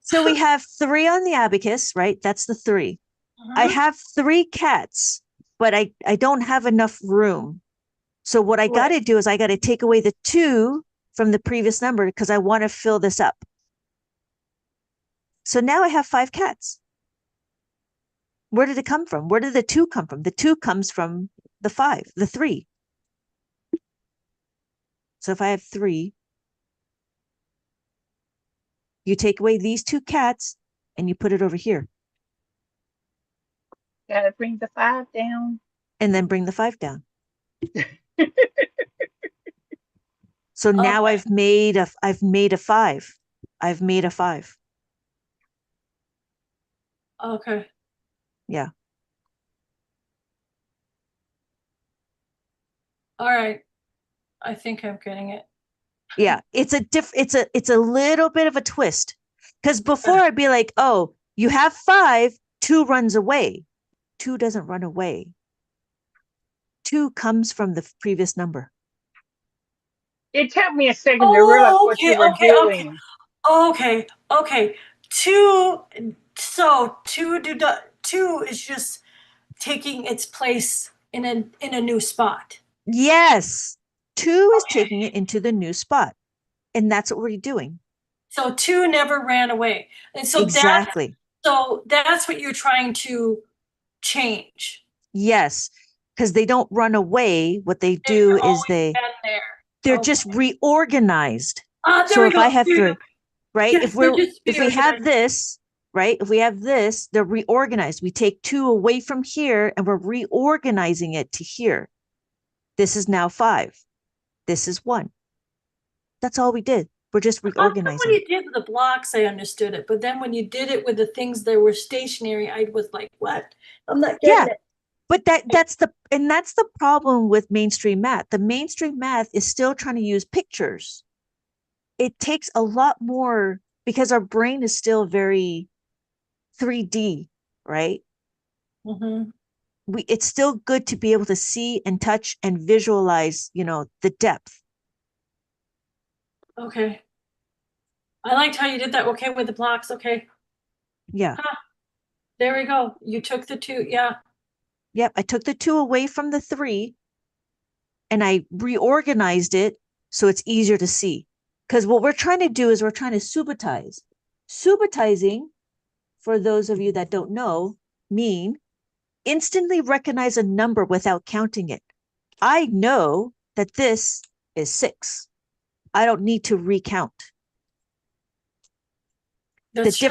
[SPEAKER 2] So we have 3 on the abacus, right? That's the 3. I have 3 cats, but I don't have enough room. So what I got to
[SPEAKER 1] Right.
[SPEAKER 2] do is I got to take away the 2 from the previous number because I want to fill this up. So now I have 5 cats. Where did it come from? Where did the 2 come from? The 2 comes from the 3. So if I have 3, you take away these 2 cats and you put it over here.
[SPEAKER 1] Gotta bring the 5 down.
[SPEAKER 2] And then bring the 5 down. So now
[SPEAKER 3] Okay.
[SPEAKER 2] I've made a 5. I've made a 5.
[SPEAKER 3] Okay.
[SPEAKER 2] Yeah.
[SPEAKER 3] All right. I think I'm getting it.
[SPEAKER 2] Yeah. It's a little bit of a twist. Because before I'd be like, oh, you have 5, 2 runs away. 2 doesn't run away. 2 comes from the previous number.
[SPEAKER 1] It took me a second to realize what you were doing.
[SPEAKER 3] Okay. 2, so 2 is just taking its place in a new spot.
[SPEAKER 2] Yes. 2 is taking it into the new spot. And that's what we're doing.
[SPEAKER 3] So 2 never ran away. And so
[SPEAKER 2] Exactly.
[SPEAKER 3] that's what you're trying to change.
[SPEAKER 2] Yes. Because they don't run away. What they do
[SPEAKER 3] They've
[SPEAKER 2] is
[SPEAKER 3] always
[SPEAKER 2] they're
[SPEAKER 3] been there.
[SPEAKER 2] just reorganized.
[SPEAKER 3] There
[SPEAKER 2] So
[SPEAKER 3] we
[SPEAKER 2] if
[SPEAKER 3] go.
[SPEAKER 2] I have
[SPEAKER 3] There we
[SPEAKER 2] to,
[SPEAKER 3] go.
[SPEAKER 2] right?
[SPEAKER 3] Yes,
[SPEAKER 2] If we have this, right? If we have this, they're reorganized. We take 2 away from here and we're reorganizing it to here. This is now 5. This is 1. That's all we did. We're just
[SPEAKER 3] When
[SPEAKER 2] reorganizing.
[SPEAKER 3] you did the blocks, I understood it, but then when you did it with the things that were stationary, I was like, "What? I'm not getting it."
[SPEAKER 2] But that's the problem with mainstream math. The mainstream math is still trying to use pictures. It takes a lot more because our brain is still very 3D, right?
[SPEAKER 3] Mhm.
[SPEAKER 2] It's still good to be able to see and touch and visualize, the depth.
[SPEAKER 3] Okay. I liked how you did that. Okay, with the blocks. Okay.
[SPEAKER 2] Yeah.
[SPEAKER 3] There we go. You took the 2. Yeah.
[SPEAKER 2] Yep. I took the 2 away from the 3 and I reorganized it so it's easier to see. Because what we're trying to do is we're trying to subitize. Subitizing, for those of you that don't know, mean instantly recognize a number without counting it. I know that this is 6. I don't need to recount.
[SPEAKER 3] That's true.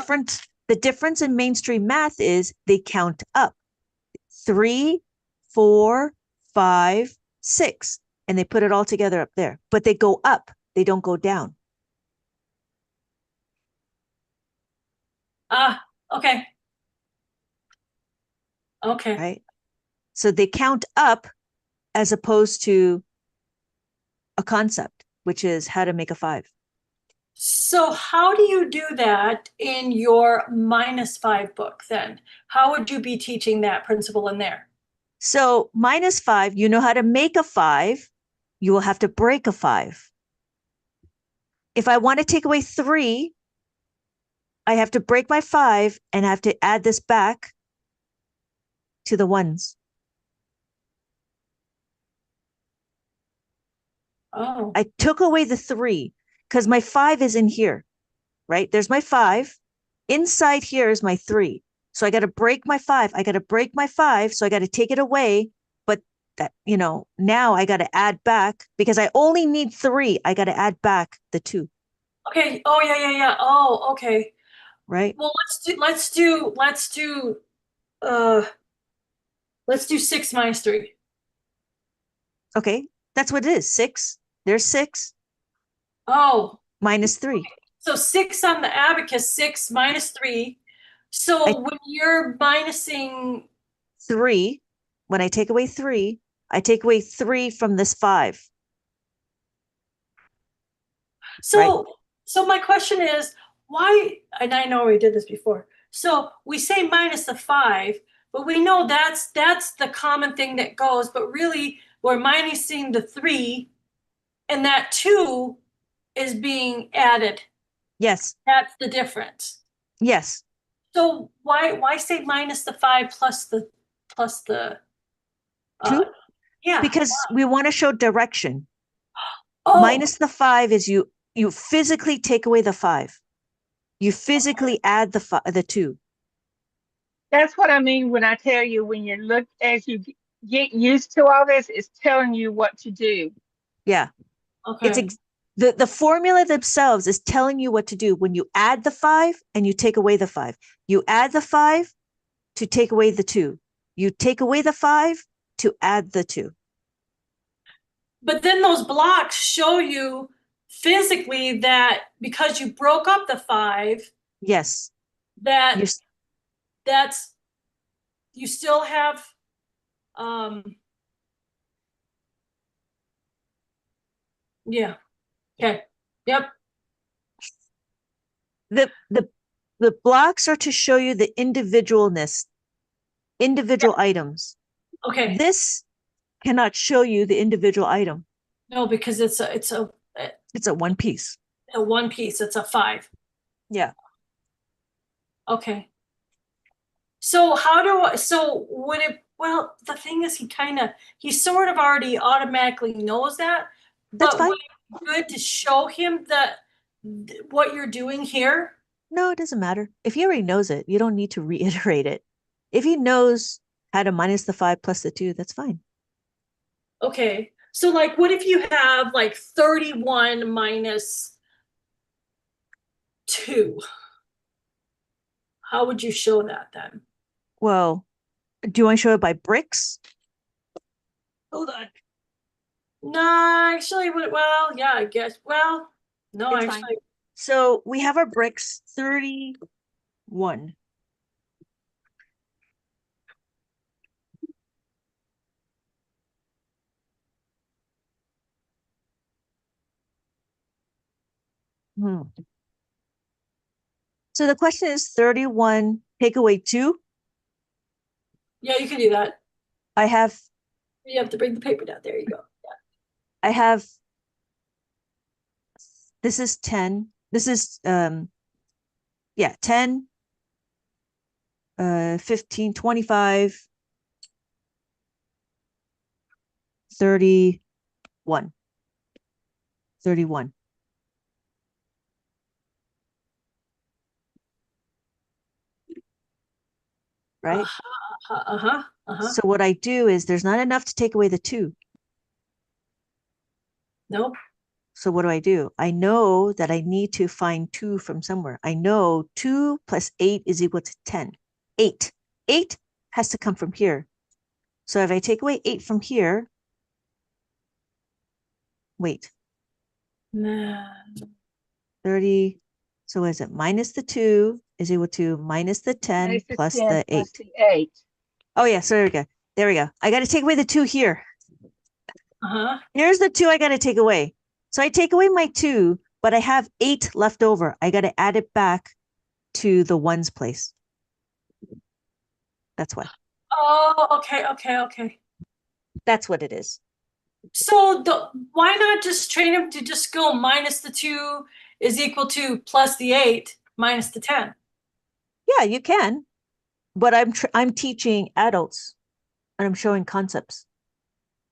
[SPEAKER 2] The difference in mainstream math is they count up 3, 4, 5, 6, and they put it all together up there. But they go up, they don't go down.
[SPEAKER 3] Okay. Okay.
[SPEAKER 2] Right? So they count up as opposed to a concept, which is how to make a 5.
[SPEAKER 3] So how do you do that in your -5 book then? How would you be teaching that principle in there?
[SPEAKER 2] So -5, you know how to make a 5, you will have to break a 5. If I want to take away 3, I have to break my 5 and I have to add this back to the ones.
[SPEAKER 3] Oh,
[SPEAKER 2] I took away the 3 because my 5 is in here, right? There's my 5. Inside here is my 3. So I got to break my 5. I got to break my 5. So I got to take it away. But that, now I got to add back because I only need 3. I got to add back the 2,
[SPEAKER 3] okay. Oh, yeah. Oh, okay.
[SPEAKER 2] right?
[SPEAKER 3] Well, let's do 6 minus 3.
[SPEAKER 2] Okay. That's what it is. 6. There's 6
[SPEAKER 3] Oh,
[SPEAKER 2] minus 3.
[SPEAKER 3] so 6 on the abacus, 6 minus 3. So
[SPEAKER 2] I-
[SPEAKER 3] when you're minusing,
[SPEAKER 2] 3. When I take away 3, I take away 3 from this 5, right?
[SPEAKER 3] so my question is, why, and I know we did this before. So we say minus the 5, but we know that's the common thing that goes, but really we're minusing the 3 and that 2 is being added.
[SPEAKER 2] Yes.
[SPEAKER 3] That's the difference.
[SPEAKER 2] Yes.
[SPEAKER 3] So why say minus the 5 plus the
[SPEAKER 2] 2.
[SPEAKER 3] yeah.
[SPEAKER 2] Because we want to show direction.
[SPEAKER 3] Oh,
[SPEAKER 2] Minus the 5 is you physically take away the 5. You physically add the 2.
[SPEAKER 1] That's what I mean when I tell you when you look as you get used to all this, it's telling you what to do.
[SPEAKER 2] Yeah.
[SPEAKER 3] okay.
[SPEAKER 2] The formula themselves is telling you what to do when you add the 5 and you take away the 5. You add the 5 to take away the 2. You take away the 5 to add the 2.
[SPEAKER 3] But then those blocks show you physically that because you broke up the 5,
[SPEAKER 2] Yes.
[SPEAKER 3] that
[SPEAKER 2] You're,
[SPEAKER 3] that's you still have yeah. Okay. Yep.
[SPEAKER 2] the blocks are to show you the individual items.
[SPEAKER 3] Okay.
[SPEAKER 2] This cannot show you the individual item.
[SPEAKER 3] No, because it's
[SPEAKER 2] It's a one piece.
[SPEAKER 3] a one piece. It's a 5.
[SPEAKER 2] Yeah.
[SPEAKER 3] Okay. So would it, well, the thing is he sort of already automatically knows that,
[SPEAKER 2] That's
[SPEAKER 3] but
[SPEAKER 2] fine.
[SPEAKER 3] would it be good to show him that what you're doing here?
[SPEAKER 2] No, it doesn't matter. If he already knows it, you don't need to reiterate it. If he knows how to minus the 5 plus the 2, that's fine.
[SPEAKER 3] Okay. So like what if you have like 31 minus 2? How would you show that then?
[SPEAKER 2] Well, do you want to show it by bricks?
[SPEAKER 3] Hold on. No, actually, well, yeah, I guess. Well, no,
[SPEAKER 2] It's
[SPEAKER 3] actually.
[SPEAKER 2] fine. So we have our bricks 31. Hmm. So the question is 31, take away 2.
[SPEAKER 3] Yeah, you can do that.
[SPEAKER 2] I have,
[SPEAKER 3] You have to bring the paper down. There you go.
[SPEAKER 2] I have, this is 10. This is, yeah, 10, 15, 25, 31, 31. Right?
[SPEAKER 3] Uh-huh.
[SPEAKER 2] So what I do is there's not enough to take away the 2.
[SPEAKER 3] Nope.
[SPEAKER 2] So what do? I know that I need to find 2 from somewhere. I know 2 plus 8 is equal to 10. 8. 8 has to come from here. So if I take away 8 from here, wait,
[SPEAKER 3] Nah.
[SPEAKER 2] 30. So what is it? Minus the 2 is equal to minus the 10
[SPEAKER 1] Minus the
[SPEAKER 2] plus
[SPEAKER 1] 10
[SPEAKER 2] the
[SPEAKER 1] plus
[SPEAKER 2] 8.
[SPEAKER 1] the 8.
[SPEAKER 2] Oh yeah, so there we go. There we go. I got to take away the 2 here.
[SPEAKER 3] Uh-huh.
[SPEAKER 2] Here's the 2 I got to take away. So I take away my 2, but I have 8 left over. I got to add it back to the 1's place. That's why.
[SPEAKER 3] Oh, okay.
[SPEAKER 2] That's what it is.
[SPEAKER 3] So why not just train him to just go minus the 2 is equal to plus the 8 minus the 10?
[SPEAKER 2] Yeah, you can. But I'm teaching adults and I'm showing concepts.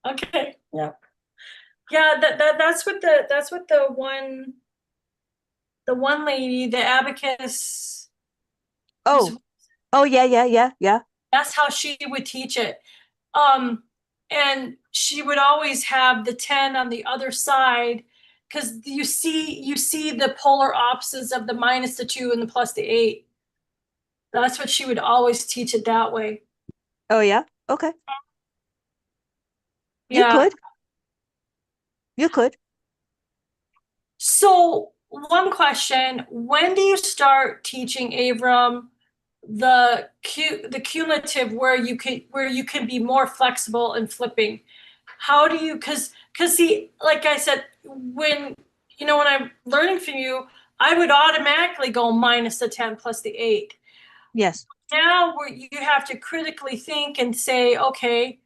[SPEAKER 3] Okay. Yeah. Yeah, that's what the one lady, the abacus,
[SPEAKER 2] Oh. Oh yeah.
[SPEAKER 3] that's how she would teach it. And she would always have the 10 on the other side, because you see the polar opposites of the minus the 2 and the plus the 8. That's what she would always teach it that way.
[SPEAKER 2] Oh yeah. Okay. You
[SPEAKER 3] Yeah.
[SPEAKER 2] could. You could.
[SPEAKER 3] So one question: when do you start teaching Avram the cumulative, where you can be more flexible and flipping? How do you, because see, like I said, when when I'm learning from you, I would automatically go minus the 10 plus the 8.
[SPEAKER 2] Yes.
[SPEAKER 3] Now where you have to critically think and say, okay,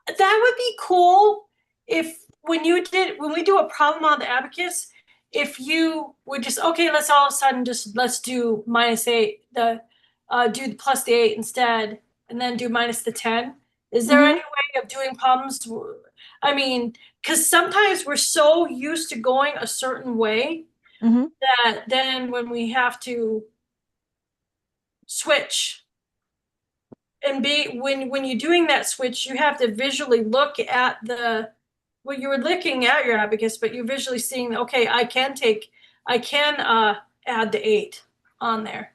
[SPEAKER 3] that would be cool if when we do a problem on the abacus, if you would just, okay, let's all of a sudden just let's do minus 8, do the plus the 8 instead, and then do minus the 10. Is there any way of doing problems? I mean, because sometimes we're so used to going a certain way
[SPEAKER 2] Mm-hmm.
[SPEAKER 3] that then when we have to switch, and be when you're doing that switch, you have to visually look at you were looking at your abacus, but you're visually seeing, okay, I can add the 8 on there.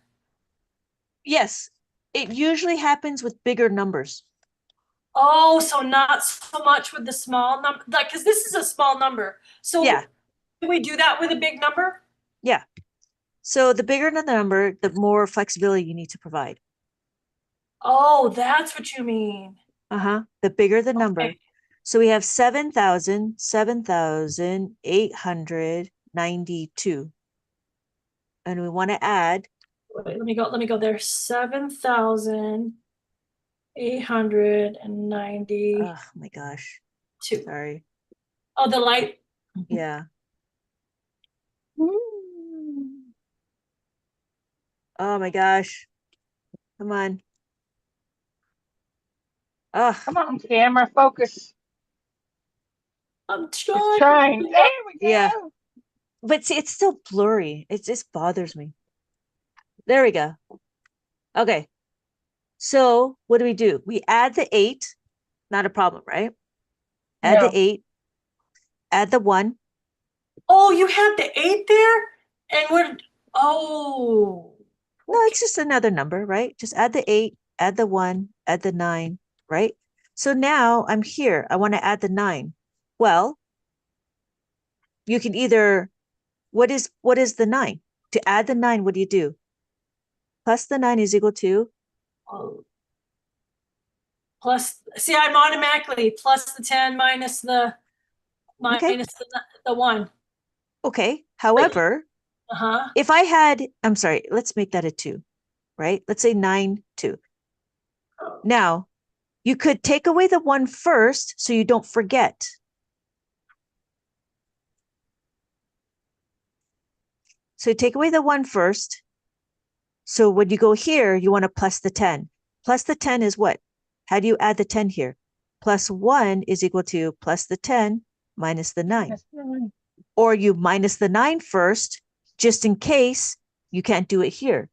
[SPEAKER 2] Yes. It usually happens with bigger numbers.
[SPEAKER 3] Oh, so not so much with the small number, like, because this is a small number. So
[SPEAKER 2] Yeah.
[SPEAKER 3] can we do that with a big number?
[SPEAKER 2] Yeah. So the bigger the number, the more flexibility you need to provide.
[SPEAKER 3] Oh, that's what you mean.
[SPEAKER 2] Uh-huh. The bigger the number.
[SPEAKER 3] Okay.
[SPEAKER 2] So we have 7,892. And we want to add.
[SPEAKER 3] Wait, let me go there. 7,892.
[SPEAKER 2] Oh my gosh. Sorry.
[SPEAKER 3] Oh, the light.
[SPEAKER 2] Yeah. Oh my gosh. Come on. Oh,
[SPEAKER 1] Come on, camera, focus.
[SPEAKER 3] I'm
[SPEAKER 1] It's
[SPEAKER 3] trying.
[SPEAKER 1] trying. There we go.
[SPEAKER 2] yeah. But see, it's still blurry. It just bothers me. There we go. Okay. So what do? We add the 8. Not a problem, right? Add the
[SPEAKER 1] No.
[SPEAKER 2] 8. Add the 1.
[SPEAKER 3] Oh, you had the 8 there? And oh.
[SPEAKER 2] No, it's just another number, right? Just add the 8, add the 1, add the 9, right? So now I'm here. I want to add the 9. Well, you can either, what is the 9? To add the 9, what do? Plus the 9 is equal to?
[SPEAKER 3] Oh. Plus, see, I'm automatically plus the 10 minus the
[SPEAKER 2] Okay.
[SPEAKER 3] minus the 1.
[SPEAKER 2] Okay. However,
[SPEAKER 3] Uh-huh.
[SPEAKER 2] if I had, I'm sorry, let's make that a 2, right? Let's say 9, 2. Now, you could take away the 1 first so you don't forget. So take away the 1 first. So when you go here, you want to plus the 10. Plus the 10 is what? How do you add the 10 here? Plus 1 is equal to plus the 10 minus the 9.
[SPEAKER 1] That's fine.
[SPEAKER 2] Or you minus the 9 first, just in case you can't do it here.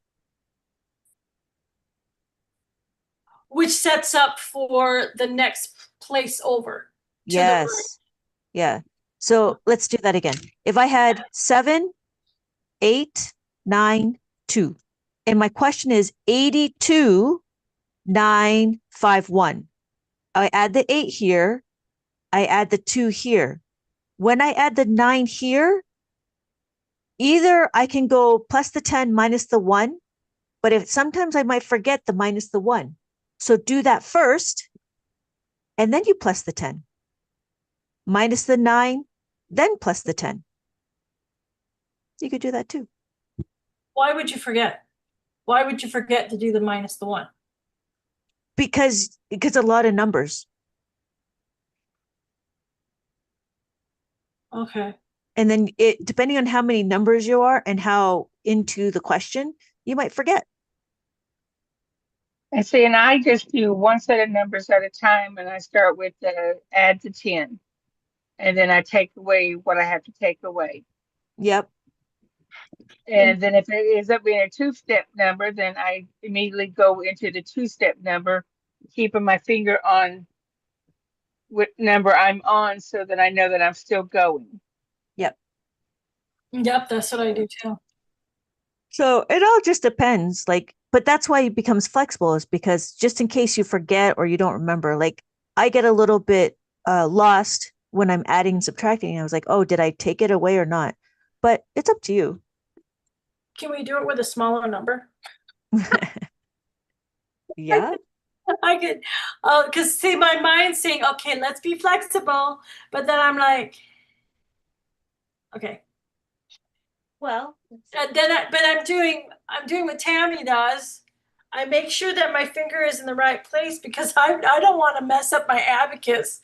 [SPEAKER 3] Which sets up for the next place over. To the right.
[SPEAKER 2] Yes. Yeah. So let's do that again. If I had 7, 8, 9, 2, and my question is 82, 9, 5, 1. I add the 8 here. I add the 2 here. When I add the 9 here, either I can go plus the 10 minus the 1, but if sometimes I might forget the minus the 1. So do that first, and then you plus the 10. Minus the 9, then plus the 10. You could do that too.
[SPEAKER 3] Why would you forget? Why would you forget to do the minus the 1?
[SPEAKER 2] Because a lot of numbers.
[SPEAKER 3] Okay.
[SPEAKER 2] And then it depending on how many numbers you are and how into the question, you might forget.
[SPEAKER 1] And see, and I just do one set of numbers at a time, and I start with add to 10, and then I take away what I have to take away.
[SPEAKER 2] Yep.
[SPEAKER 1] And then if it ends up being a 2-step number, then I immediately go into the 2-step number, keeping my finger on what number I'm on so that I know that I'm still going.
[SPEAKER 2] Yep.
[SPEAKER 3] Yep, that's what I do too.
[SPEAKER 2] So it all just depends. Like, but that's why it becomes flexible, is because just in case you forget or you don't remember, like I get a little bit lost when I'm adding and subtracting. I was like, oh, did I take it away or not? But it's up to you.
[SPEAKER 3] Can we do it with a smaller number?
[SPEAKER 2] Yeah.
[SPEAKER 3] I could, because see, my mind's saying, okay, let's be flexible. But then I'm like, okay.
[SPEAKER 2] Well,
[SPEAKER 3] But I'm doing what Tammy does. I make sure that my finger is in the right place because I don't want to mess up my abacus.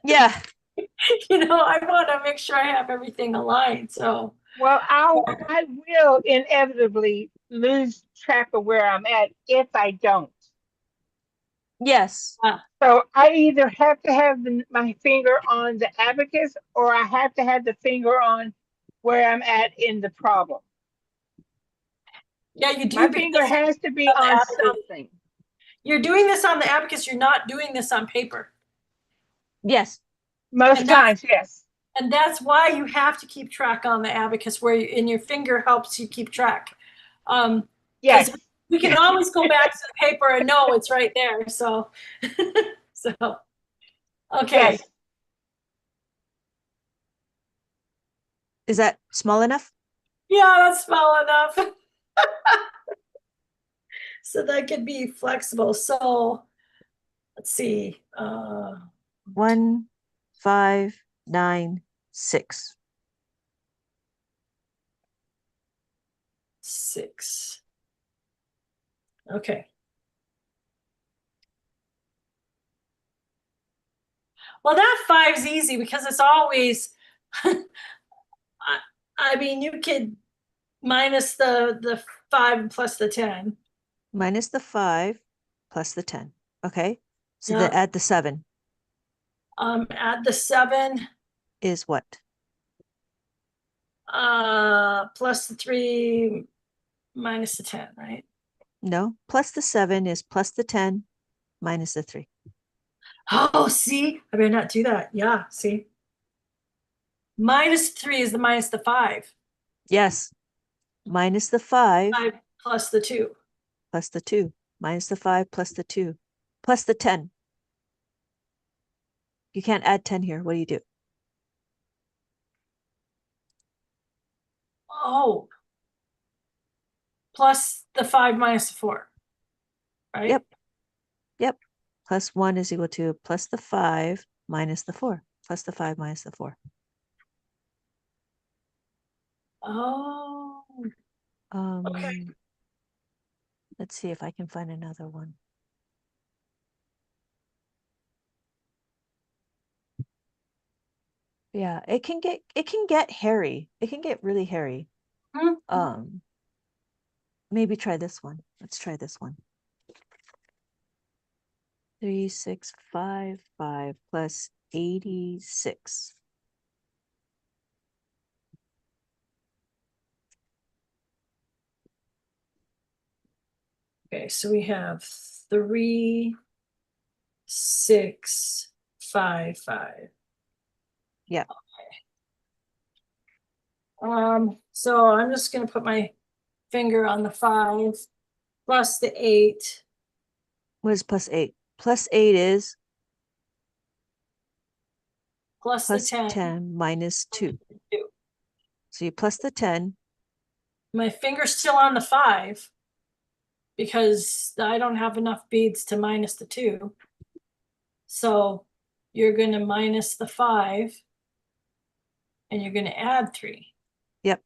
[SPEAKER 2] yeah.
[SPEAKER 3] I want to make sure I have everything aligned. So,
[SPEAKER 1] Well, I will inevitably lose track of where I'm at if I don't.
[SPEAKER 2] Yes.
[SPEAKER 1] So I either have to have my finger on the abacus, or I have to have the finger on where I'm at in the problem.
[SPEAKER 3] yeah, you do.
[SPEAKER 1] My finger has to be on something.
[SPEAKER 3] You're doing this on the abacus. You're not doing this on paper.
[SPEAKER 2] Yes.
[SPEAKER 1] Most times, yes.
[SPEAKER 3] And that's why you have to keep track on the abacus, where your finger helps you keep track.
[SPEAKER 1] Yes.
[SPEAKER 3] We can always go back to the paper and know it's right there. So, okay.
[SPEAKER 1] Yes.
[SPEAKER 2] Is that small enough?
[SPEAKER 3] Yeah, that's small enough. So that could be flexible. So let's see.
[SPEAKER 2] 1, 5, 9, 6.
[SPEAKER 3] 6. Okay. Well, that 5's easy because it's always, I mean, you could minus the 5 plus the 10.
[SPEAKER 2] Minus the 5 plus the 10. Okay. So
[SPEAKER 3] Yeah.
[SPEAKER 2] then add the 7
[SPEAKER 3] Add the 7.
[SPEAKER 2] is what?
[SPEAKER 3] Plus the 3 minus the 10, right?
[SPEAKER 2] No. Plus the 7 is plus the 10 minus the 3.
[SPEAKER 3] Oh, see? I better not do that. Yeah, see? Minus 3 is the minus the 5.
[SPEAKER 2] Yes. Minus the 5
[SPEAKER 3] 5 plus the 2.
[SPEAKER 2] plus the 2. Minus the 5 plus the 2 plus the 10. You can't add 10 here. What do you do?
[SPEAKER 3] Oh. Plus the 5 minus the 4. Right?
[SPEAKER 2] Yep. Yep. Plus 1 is equal to plus the 5 minus the 4. Plus the 5 minus the 4.
[SPEAKER 3] Oh, okay.
[SPEAKER 2] Let's see if I can find another one. Yeah, it can get hairy. It can get really hairy.
[SPEAKER 3] Mhm.
[SPEAKER 2] Maybe try this one. Let's try this one. 3655 plus 86.
[SPEAKER 3] Okay, so we have 3655.
[SPEAKER 2] Yeah.
[SPEAKER 3] So I'm just gonna put my finger on the 5 plus the 8.
[SPEAKER 2] What is plus 8? Plus 8 is
[SPEAKER 3] Plus the
[SPEAKER 2] plus
[SPEAKER 3] 10.
[SPEAKER 2] 10 minus 2. So you plus the 10.
[SPEAKER 3] My finger's still on the 5 because I don't have enough beads to minus the 2. So you're going to minus the 5 and you're going to add 3.
[SPEAKER 2] Yep.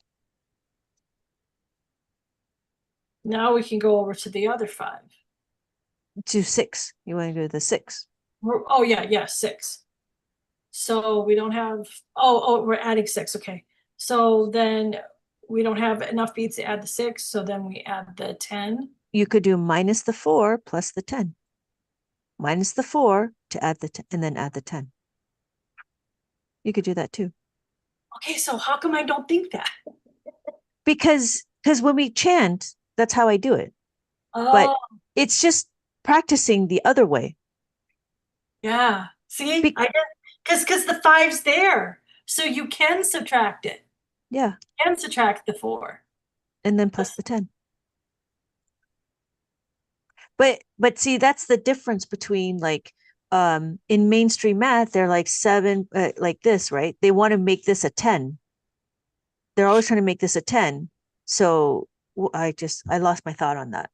[SPEAKER 3] Now we can go over to the other 5.
[SPEAKER 2] To 6. You want to do the 6.
[SPEAKER 3] Oh, yeah, 6. So we don't have, we're adding 6. Okay. So then we don't have enough beads to add the 6. So then we add the 10.
[SPEAKER 2] You could do minus the 4 plus the 10. Minus the 4 to add the 10 and then add the 10. You could do that too.
[SPEAKER 3] Okay, so how come I don't think that?
[SPEAKER 2] Because when we chant, that's how I do it. But
[SPEAKER 3] Oh,
[SPEAKER 2] it's just practicing the other way.
[SPEAKER 3] yeah. See,
[SPEAKER 2] Be-
[SPEAKER 3] I guess because the 5's there, so you can subtract it.
[SPEAKER 2] Yeah.
[SPEAKER 3] You can subtract the 4.
[SPEAKER 2] And then plus the 10. But see, that's the difference between like in mainstream math, they're like 7 like this, right? They want to make this a 10. They're always trying to make this a 10. So I lost my thought on that.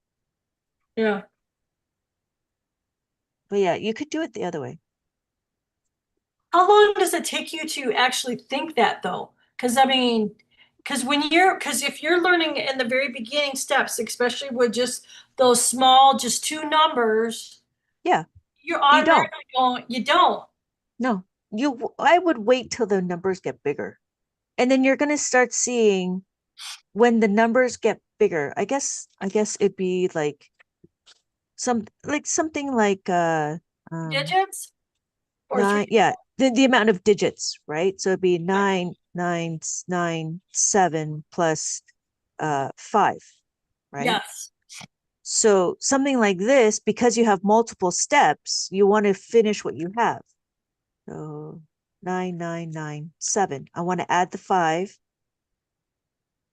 [SPEAKER 3] Yeah.
[SPEAKER 2] But yeah, you could do it the other way.
[SPEAKER 3] How long does it take you to actually think that though? Because I mean, because if you're learning in the very beginning steps, especially with just those small, just 2 numbers,
[SPEAKER 2] Yeah.
[SPEAKER 3] you're
[SPEAKER 2] You don't.
[SPEAKER 3] automatically going, you don't.
[SPEAKER 2] No. I would wait till the numbers get bigger. And then you're going to start seeing when the numbers get bigger. I guess it'd be like something like
[SPEAKER 3] Digits or 3.
[SPEAKER 2] 9, yeah, the amount of digits, right? So it'd be 9 plus 5, right?
[SPEAKER 3] Yes.
[SPEAKER 2] So something like this, because you have multiple steps, you want to finish what you have. So 9997. I want to add the 5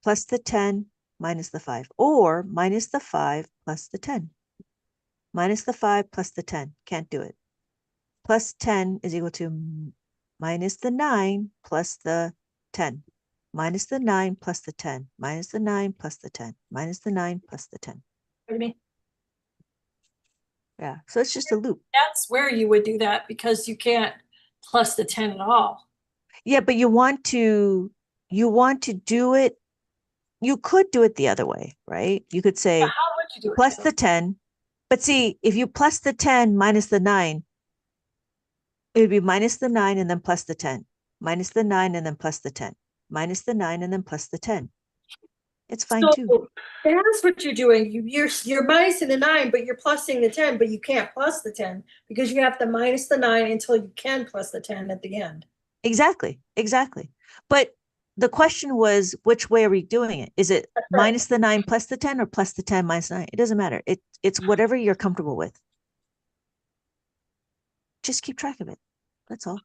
[SPEAKER 2] plus the 10 minus the 5, or minus the 5 plus the 10. Minus the 5 plus the 10. Can't do it. Plus 10 is equal to minus the 9 plus the 10. Minus the 9 plus the 10. Minus the 9 plus the 10. Minus the 9 plus the 10.
[SPEAKER 3] What do you mean?
[SPEAKER 2] Yeah. So it's just a loop.
[SPEAKER 3] That's where you would do that because you can't plus the 10 at all.
[SPEAKER 2] Yeah, but you want to do it. You could do it the other way, right? You could say
[SPEAKER 3] How would you do it?
[SPEAKER 2] plus the 10. But see, if you plus the 10 minus the 9, it would be minus the 9 and then plus the 10. Minus the 9 and then plus the 10. Minus the 9 and then plus the 10. It's fine
[SPEAKER 3] So
[SPEAKER 2] too.
[SPEAKER 3] that's what you're doing. You're minusing the 9, but you're plusing the 10, but you can't plus the 10 because you have to minus the 9 until you can plus the 10 at the end.
[SPEAKER 2] Exactly. But the question was, which way are we doing it? Is it
[SPEAKER 3] That's right.
[SPEAKER 2] minus the 9 plus the 10 or plus the 10 minus 9? It doesn't matter. It's whatever you're comfortable with. Just keep track of it. That's all.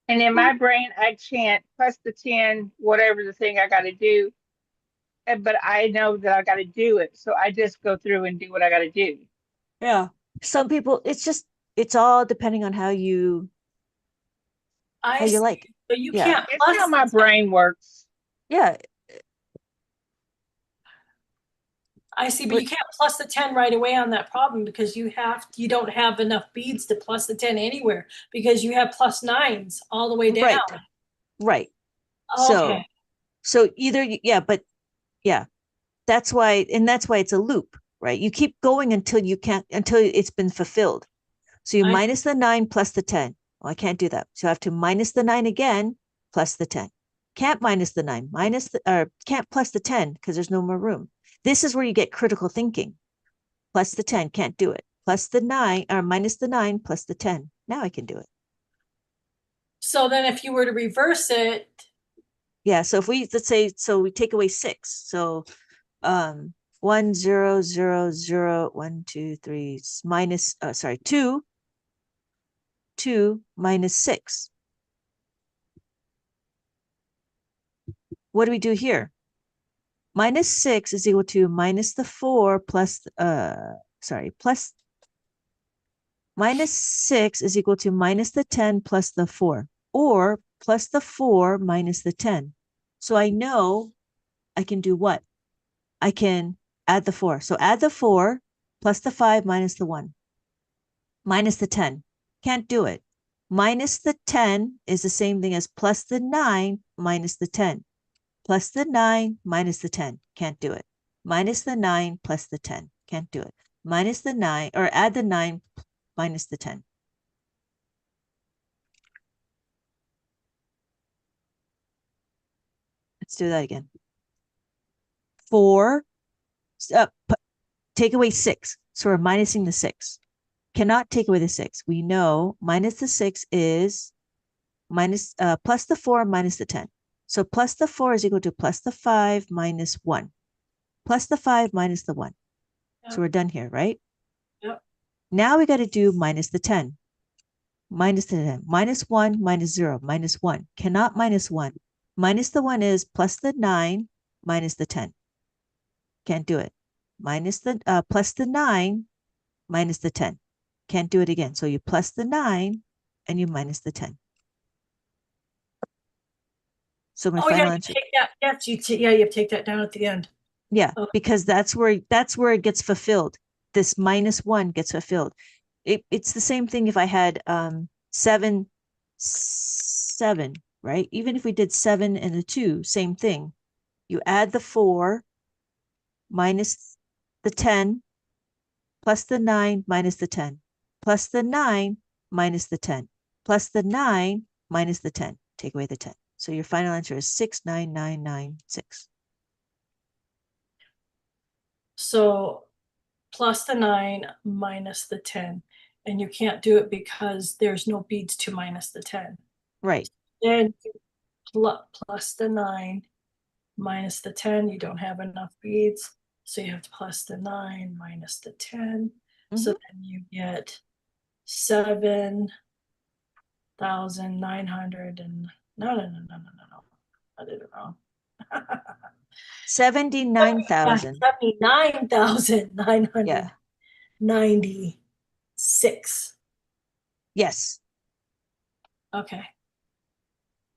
[SPEAKER 1] And in my brain, I chant plus the 10, whatever the thing I got to do. But I know that I got to do it. So I just go through and do what I got to do.
[SPEAKER 2] Yeah. Some people, it's all depending on how you
[SPEAKER 3] See,
[SPEAKER 2] like.
[SPEAKER 3] but you
[SPEAKER 2] Yeah.
[SPEAKER 3] can't
[SPEAKER 1] It's
[SPEAKER 3] plus
[SPEAKER 1] how my
[SPEAKER 3] the 10.
[SPEAKER 1] brain works.
[SPEAKER 2] Yeah.
[SPEAKER 3] I see, but you can't plus the 10 right away on that problem because you don't have enough beads to plus the 10 anywhere because you have plus 9s all the way down.
[SPEAKER 2] Right.
[SPEAKER 3] Okay.
[SPEAKER 2] So either, yeah, that's why it's a loop, right? You keep going until it's been fulfilled. So you
[SPEAKER 3] I-
[SPEAKER 2] minus the 9 plus the 10. Well, I can't do that. So I have to minus the 9 again plus the 10. Can't minus the 9, or can't plus the 10 because there's no more room. This is where you get critical thinking. Plus the 10, can't do it. Plus the 9, or minus the 9 plus the 10. Now I can do it.
[SPEAKER 3] So then if you were to reverse it,
[SPEAKER 2] Yeah, so if let's say, so we take away 6. So 1 0 0 0 1 2 3 minus 2 minus 6. What do we do here? Minus 6 is equal to minus the 4 plus minus 6 is equal to minus the 10 plus the 4, or plus the 4 minus the 10. So I know I can do what? I can add the 4. So add the 4 plus the 5 minus the 1 minus the 10. Can't do it. Minus the 10 is the same thing as plus the 9 minus the 10. Plus the 9 minus the 10. Can't do it. Minus the 9 plus the 10. Can't do it. Minus the 9, or add the 9 minus the 10. Let's do that again. 4, take away 6. So we're minusing the 6. Cannot take away the 6. We know minus the 6 is plus the 4 minus the 10. So plus the 4 is equal to plus the 5 minus 1. Plus the 5 minus the 1.
[SPEAKER 3] Yep.
[SPEAKER 2] So we're done here, right?
[SPEAKER 3] Yep.
[SPEAKER 2] Now we got to do minus the 10. Minus the 10. Minus 1 minus 0 minus 1. Cannot minus 1. Minus the 1 is plus the 9 minus the 10. Can't do it. Minus the plus the 9 minus the 10. Can't do it again. So you plus the 9 and you minus the 10. So my final answer.
[SPEAKER 3] Take that. Yes, you take that down at the end.
[SPEAKER 2] Yeah, because that's where it gets fulfilled. This minus 1 gets fulfilled. It's the same thing if I had 7, right? Even if we did 7 and a 2, same thing. You add the 4 minus the 10 plus the 9 minus the 10 plus the 9 minus the 10 plus the 9 minus the 10. Take away the 10. So your final answer is 69996.
[SPEAKER 3] So plus the 9 minus the 10. And you can't do it because there's no beads to minus the 10.
[SPEAKER 2] Right.
[SPEAKER 3] Then plus the 9 minus the 10. You don't have enough beads. So you have to plus the 9 minus the 10. So then you get 7,900 and no. I did it wrong.
[SPEAKER 2] 79,000.
[SPEAKER 3] 79,996.
[SPEAKER 2] Yes.
[SPEAKER 3] Okay.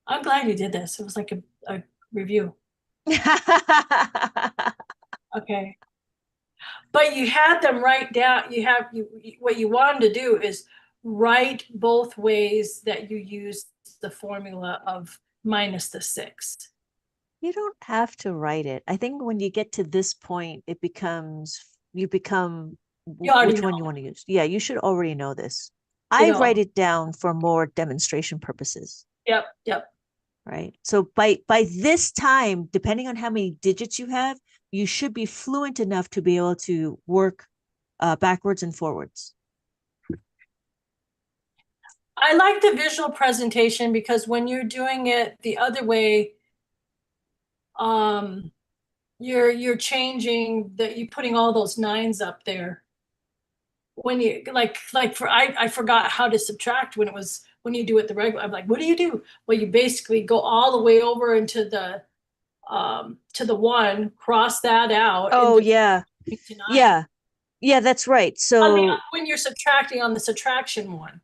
[SPEAKER 3] I'm glad you did this. It was like a review. Okay. But you had them write down, what you wanted to do is write both ways that you use the formula of minus the 6.
[SPEAKER 2] You don't have to write it. I think when you get to this point, you become which one you want to use. Yeah, you should already know this. I write it down for more demonstration purposes.
[SPEAKER 3] Yep.
[SPEAKER 2] Right. So by this time, depending on how many digits you have, you should be fluent enough to be able to work backwards and forwards.
[SPEAKER 3] I like the visual presentation because when you're doing it the other way, you're changing you're putting all those 9s up there. When you I forgot how to subtract when you do it the regular. I'm like, what do you do? Well, you basically go all the way over into the 1, cross that out.
[SPEAKER 2] Oh, yeah. Yeah, that's right. So
[SPEAKER 3] when you're subtracting on the subtraction one.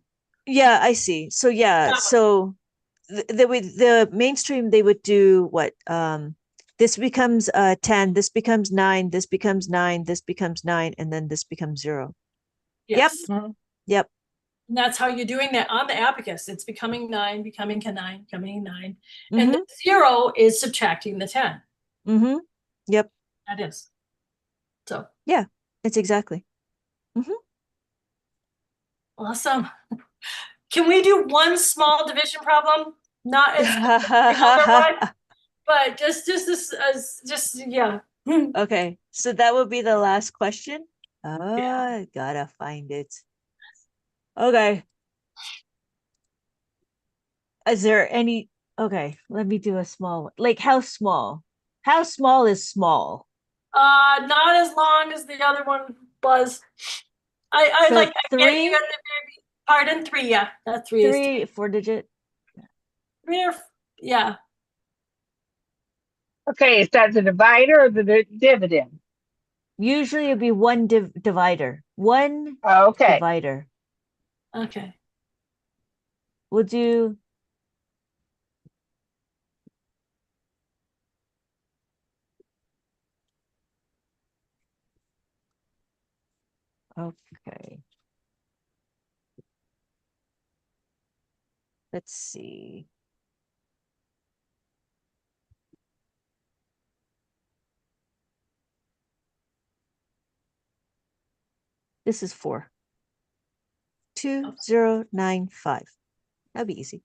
[SPEAKER 2] Yeah, I see. So so the mainstream, they would do what? This becomes 10, this becomes 9, this becomes 9, this becomes 9, and then this becomes 0.
[SPEAKER 3] Yes.
[SPEAKER 2] Yep.
[SPEAKER 3] And that's how you're doing that on the abacus. It's becoming 9, becoming 9, becoming 9. And the 0 is subtracting the 10.
[SPEAKER 2] Mm-hmm. Yep.
[SPEAKER 3] That is. So.
[SPEAKER 2] Yeah, it's exactly. Mm-hmm.
[SPEAKER 3] Awesome. Can we do one small division problem? Not as the other one, but just this as just yeah.
[SPEAKER 2] Okay, so that would be the last question. Oh, I gotta find it. Okay. Is there any? Okay, let me do a small one. Like how small? How small is small?
[SPEAKER 3] Not as long as the other one was. I
[SPEAKER 2] So
[SPEAKER 3] like I get you
[SPEAKER 2] 3,
[SPEAKER 3] got the pardon 3, yeah. That 3 is
[SPEAKER 2] 3, 4-digit.
[SPEAKER 3] 3 or yeah.
[SPEAKER 1] Okay, is that the divider or the dividend?
[SPEAKER 2] Usually it'd be one divider. One
[SPEAKER 1] Okay.
[SPEAKER 2] divider.
[SPEAKER 3] Okay.
[SPEAKER 2] We'll do. Okay. Let's see. This is 4. 2095. That'd be easy.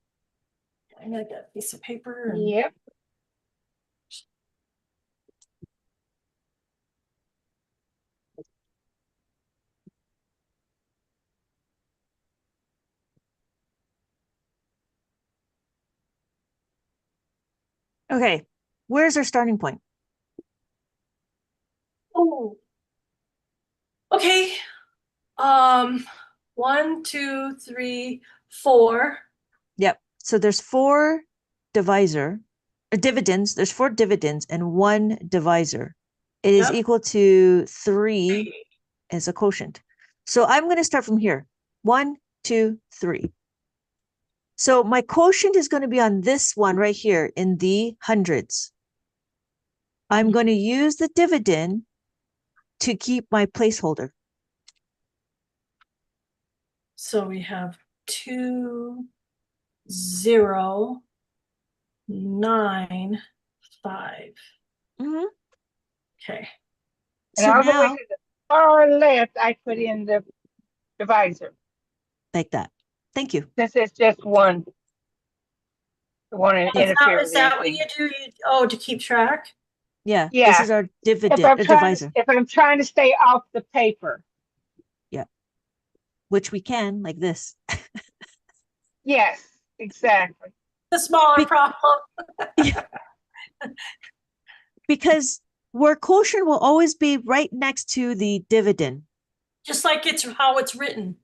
[SPEAKER 3] I got that piece of paper. And...
[SPEAKER 1] Yep.
[SPEAKER 2] Okay. Where's our starting point?
[SPEAKER 3] Oh. Okay. 1, 2, 3, 4.
[SPEAKER 2] Yep. So there's 4 dividends. There's 4 dividends and 1 divisor. It is
[SPEAKER 3] Yep.
[SPEAKER 2] equal to 3 as a quotient. So I'm going to start from here. 1, 2, 3. So my quotient is going to be on this one right here in the hundreds. I'm going to use the dividend to keep my placeholder.
[SPEAKER 3] So we have 2, 0, 9, 5.
[SPEAKER 2] Mm-hmm.
[SPEAKER 3] Okay.
[SPEAKER 1] And
[SPEAKER 2] So
[SPEAKER 1] all the way
[SPEAKER 2] now,
[SPEAKER 1] to the far left, I put in the divisor.
[SPEAKER 2] like that. Thank you.
[SPEAKER 1] Since it's just one. The one
[SPEAKER 3] Is
[SPEAKER 1] interfere with
[SPEAKER 3] that what
[SPEAKER 1] anything.
[SPEAKER 3] you do? To keep track?
[SPEAKER 2] Yeah.
[SPEAKER 1] Yeah.
[SPEAKER 2] This is our divisor.
[SPEAKER 1] If I'm trying to stay off the paper.
[SPEAKER 2] Yeah. Which we can, like this.
[SPEAKER 1] Yes, exactly.
[SPEAKER 3] The smaller problem.
[SPEAKER 2] Yeah. Because where quotient will always be right next to the dividend.
[SPEAKER 3] Just like it's how it's written.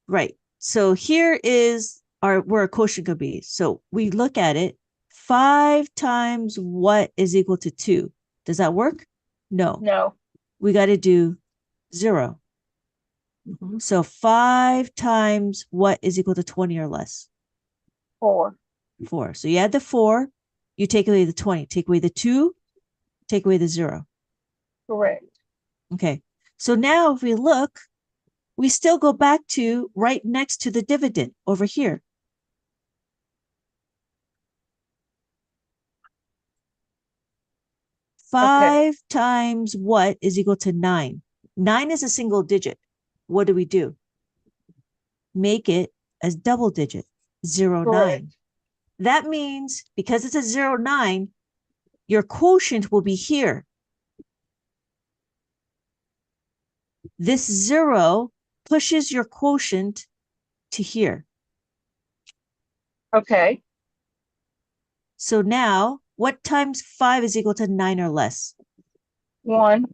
[SPEAKER 2] Right. So here is where a quotient could be. So we look at it. 5 times what is equal to 2? Does that work? No.
[SPEAKER 1] No.
[SPEAKER 2] We got to do 0.
[SPEAKER 3] Mm-hmm.
[SPEAKER 2] So 5 times what is equal to 20 or less?
[SPEAKER 1] 4.
[SPEAKER 2] 4. So you add the 4, you take away the 20, take away the 2, take away the 0.
[SPEAKER 1] Correct.
[SPEAKER 2] Okay. So now if we look, we still go back to right next to the dividend over here. Five times what is equal to 9? 9 is a single digit. What do? Make it as double digit, 0, 9. That means because it's a 0, 9, your quotient will be here. This 0 pushes your quotient to here.
[SPEAKER 1] Okay.
[SPEAKER 2] So now, what times 5 is equal to 9 or less?
[SPEAKER 1] 1.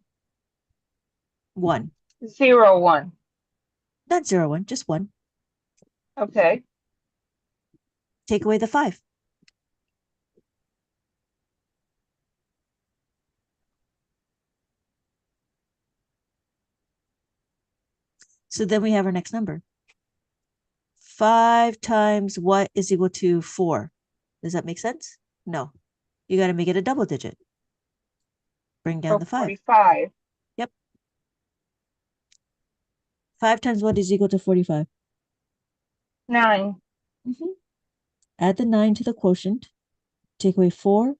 [SPEAKER 2] 1.
[SPEAKER 1] 0, 1.
[SPEAKER 2] Not 0, 1, just 1.
[SPEAKER 1] Okay.
[SPEAKER 2] Take away the 5. So then we have our next number. 5 times what is equal to 4? Does that make sense? No. You got to make it a double digit. Bring down
[SPEAKER 1] So
[SPEAKER 2] the 5.
[SPEAKER 1] 45.
[SPEAKER 2] Yep. 5 times what is equal to 45?
[SPEAKER 1] 9.
[SPEAKER 2] Add the 9 to the quotient. Take away 4.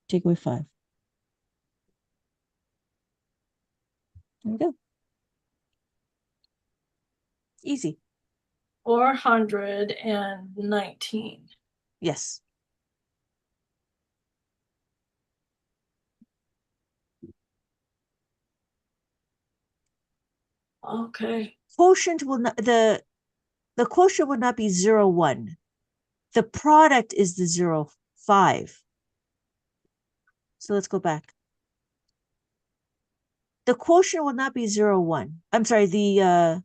[SPEAKER 2] Take away 5. There we go. Easy.
[SPEAKER 3] 419.
[SPEAKER 2] Yes.
[SPEAKER 3] Okay.
[SPEAKER 2] Quotient will not the quotient would not be 0, 1. The product is the 0, 5. So let's go back. The quotient will not be 0, 1. I'm sorry, the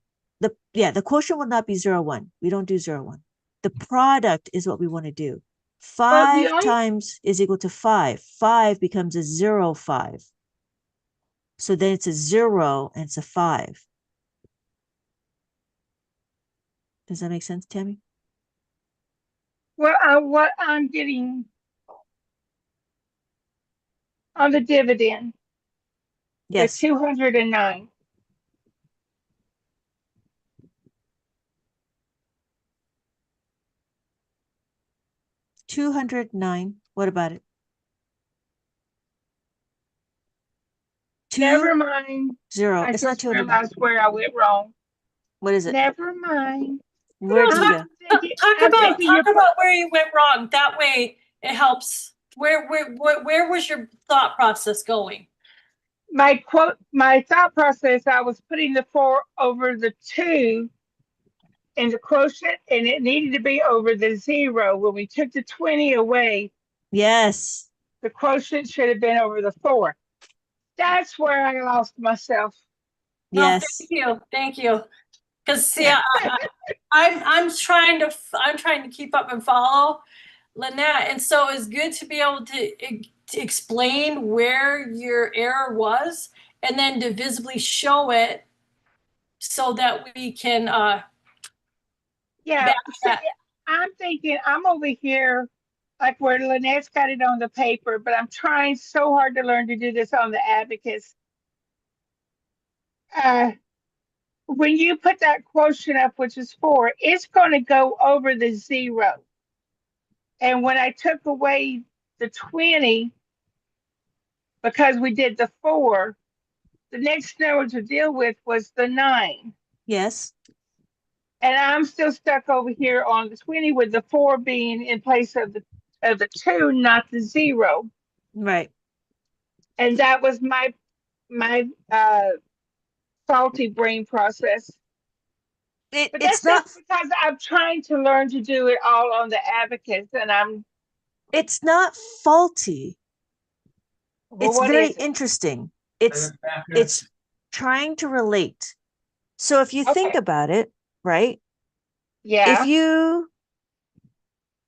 [SPEAKER 2] quotient will not be 0, 1. We don't do 0, 1. The product is what we want to do.
[SPEAKER 1] Well, the
[SPEAKER 2] 5
[SPEAKER 1] only
[SPEAKER 2] times is equal to 5. 5 becomes a 0, 5. So then it's a 0 and it's a 5. Does that make sense, Tammy?
[SPEAKER 1] what I'm getting on the dividend, the
[SPEAKER 2] Yes.
[SPEAKER 1] 209.
[SPEAKER 2] 209. What about it?
[SPEAKER 1] Never
[SPEAKER 2] 2,
[SPEAKER 1] mind.
[SPEAKER 2] 0.
[SPEAKER 1] I
[SPEAKER 2] It's not
[SPEAKER 1] just
[SPEAKER 2] 209.
[SPEAKER 1] realized where I went wrong.
[SPEAKER 2] What is it?
[SPEAKER 1] Never mind.
[SPEAKER 2] Where
[SPEAKER 3] No,
[SPEAKER 2] did you
[SPEAKER 1] I'm
[SPEAKER 2] go?
[SPEAKER 1] thinking,
[SPEAKER 3] talk
[SPEAKER 1] I'm
[SPEAKER 3] about
[SPEAKER 1] thinking you're
[SPEAKER 3] where you went wrong. That way it helps. Where was your thought process going?
[SPEAKER 1] my thought process. I was putting the 4 over the 2 in the quotient, and it needed to be over the 0. When we took the 20 away,
[SPEAKER 2] Yes.
[SPEAKER 1] the quotient should have been over the 4. That's where I lost myself.
[SPEAKER 3] No,
[SPEAKER 2] Yes.
[SPEAKER 3] thank you. Because see, I'm trying to keep up and follow Lynette, and so it's good to be able to explain where your error was, and then to visibly show it so that we can
[SPEAKER 1] Yeah,
[SPEAKER 3] back
[SPEAKER 1] see,
[SPEAKER 3] that.
[SPEAKER 1] I'm thinking I'm over here like where Lynette's got it on the paper, but I'm trying so hard to learn to do this on the abacus. Uh, when you put that quotient up, which is 4, it's going to go over the 0. And when I took away the 20, because we did the 4, the next number to deal with was the 9.
[SPEAKER 2] Yes.
[SPEAKER 1] And I'm still stuck over here on the 20 with the 4 being in place of the 2, not the 0.
[SPEAKER 2] Right.
[SPEAKER 1] And that was my faulty brain process. But
[SPEAKER 2] It's
[SPEAKER 1] that's
[SPEAKER 2] not
[SPEAKER 1] just because I'm trying to learn to do it all on the abacus, and
[SPEAKER 2] it's not faulty.
[SPEAKER 1] well,
[SPEAKER 2] It's
[SPEAKER 1] what
[SPEAKER 2] very
[SPEAKER 1] is it?
[SPEAKER 2] interesting. It's trying to relate. So if you think
[SPEAKER 1] Okay.
[SPEAKER 2] about it, right? If
[SPEAKER 1] Yeah.
[SPEAKER 2] you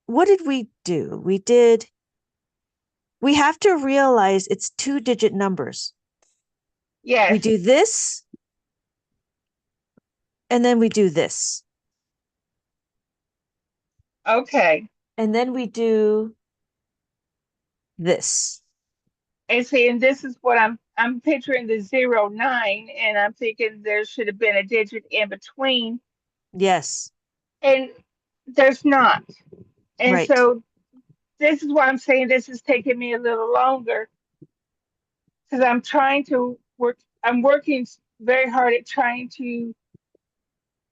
[SPEAKER 2] what did we do? We have to realize it's 2-digit numbers. We
[SPEAKER 1] Yes.
[SPEAKER 2] do this and then we do this.
[SPEAKER 1] Okay.
[SPEAKER 2] And then we do this.
[SPEAKER 1] And see, and this is what I'm picturing the 09, and I'm thinking there should have been a digit in between,
[SPEAKER 2] Yes.
[SPEAKER 1] and there's not. And
[SPEAKER 2] Right.
[SPEAKER 1] so this is why I'm saying this is taking me a little longer, because I'm trying to work. I'm working very hard at trying to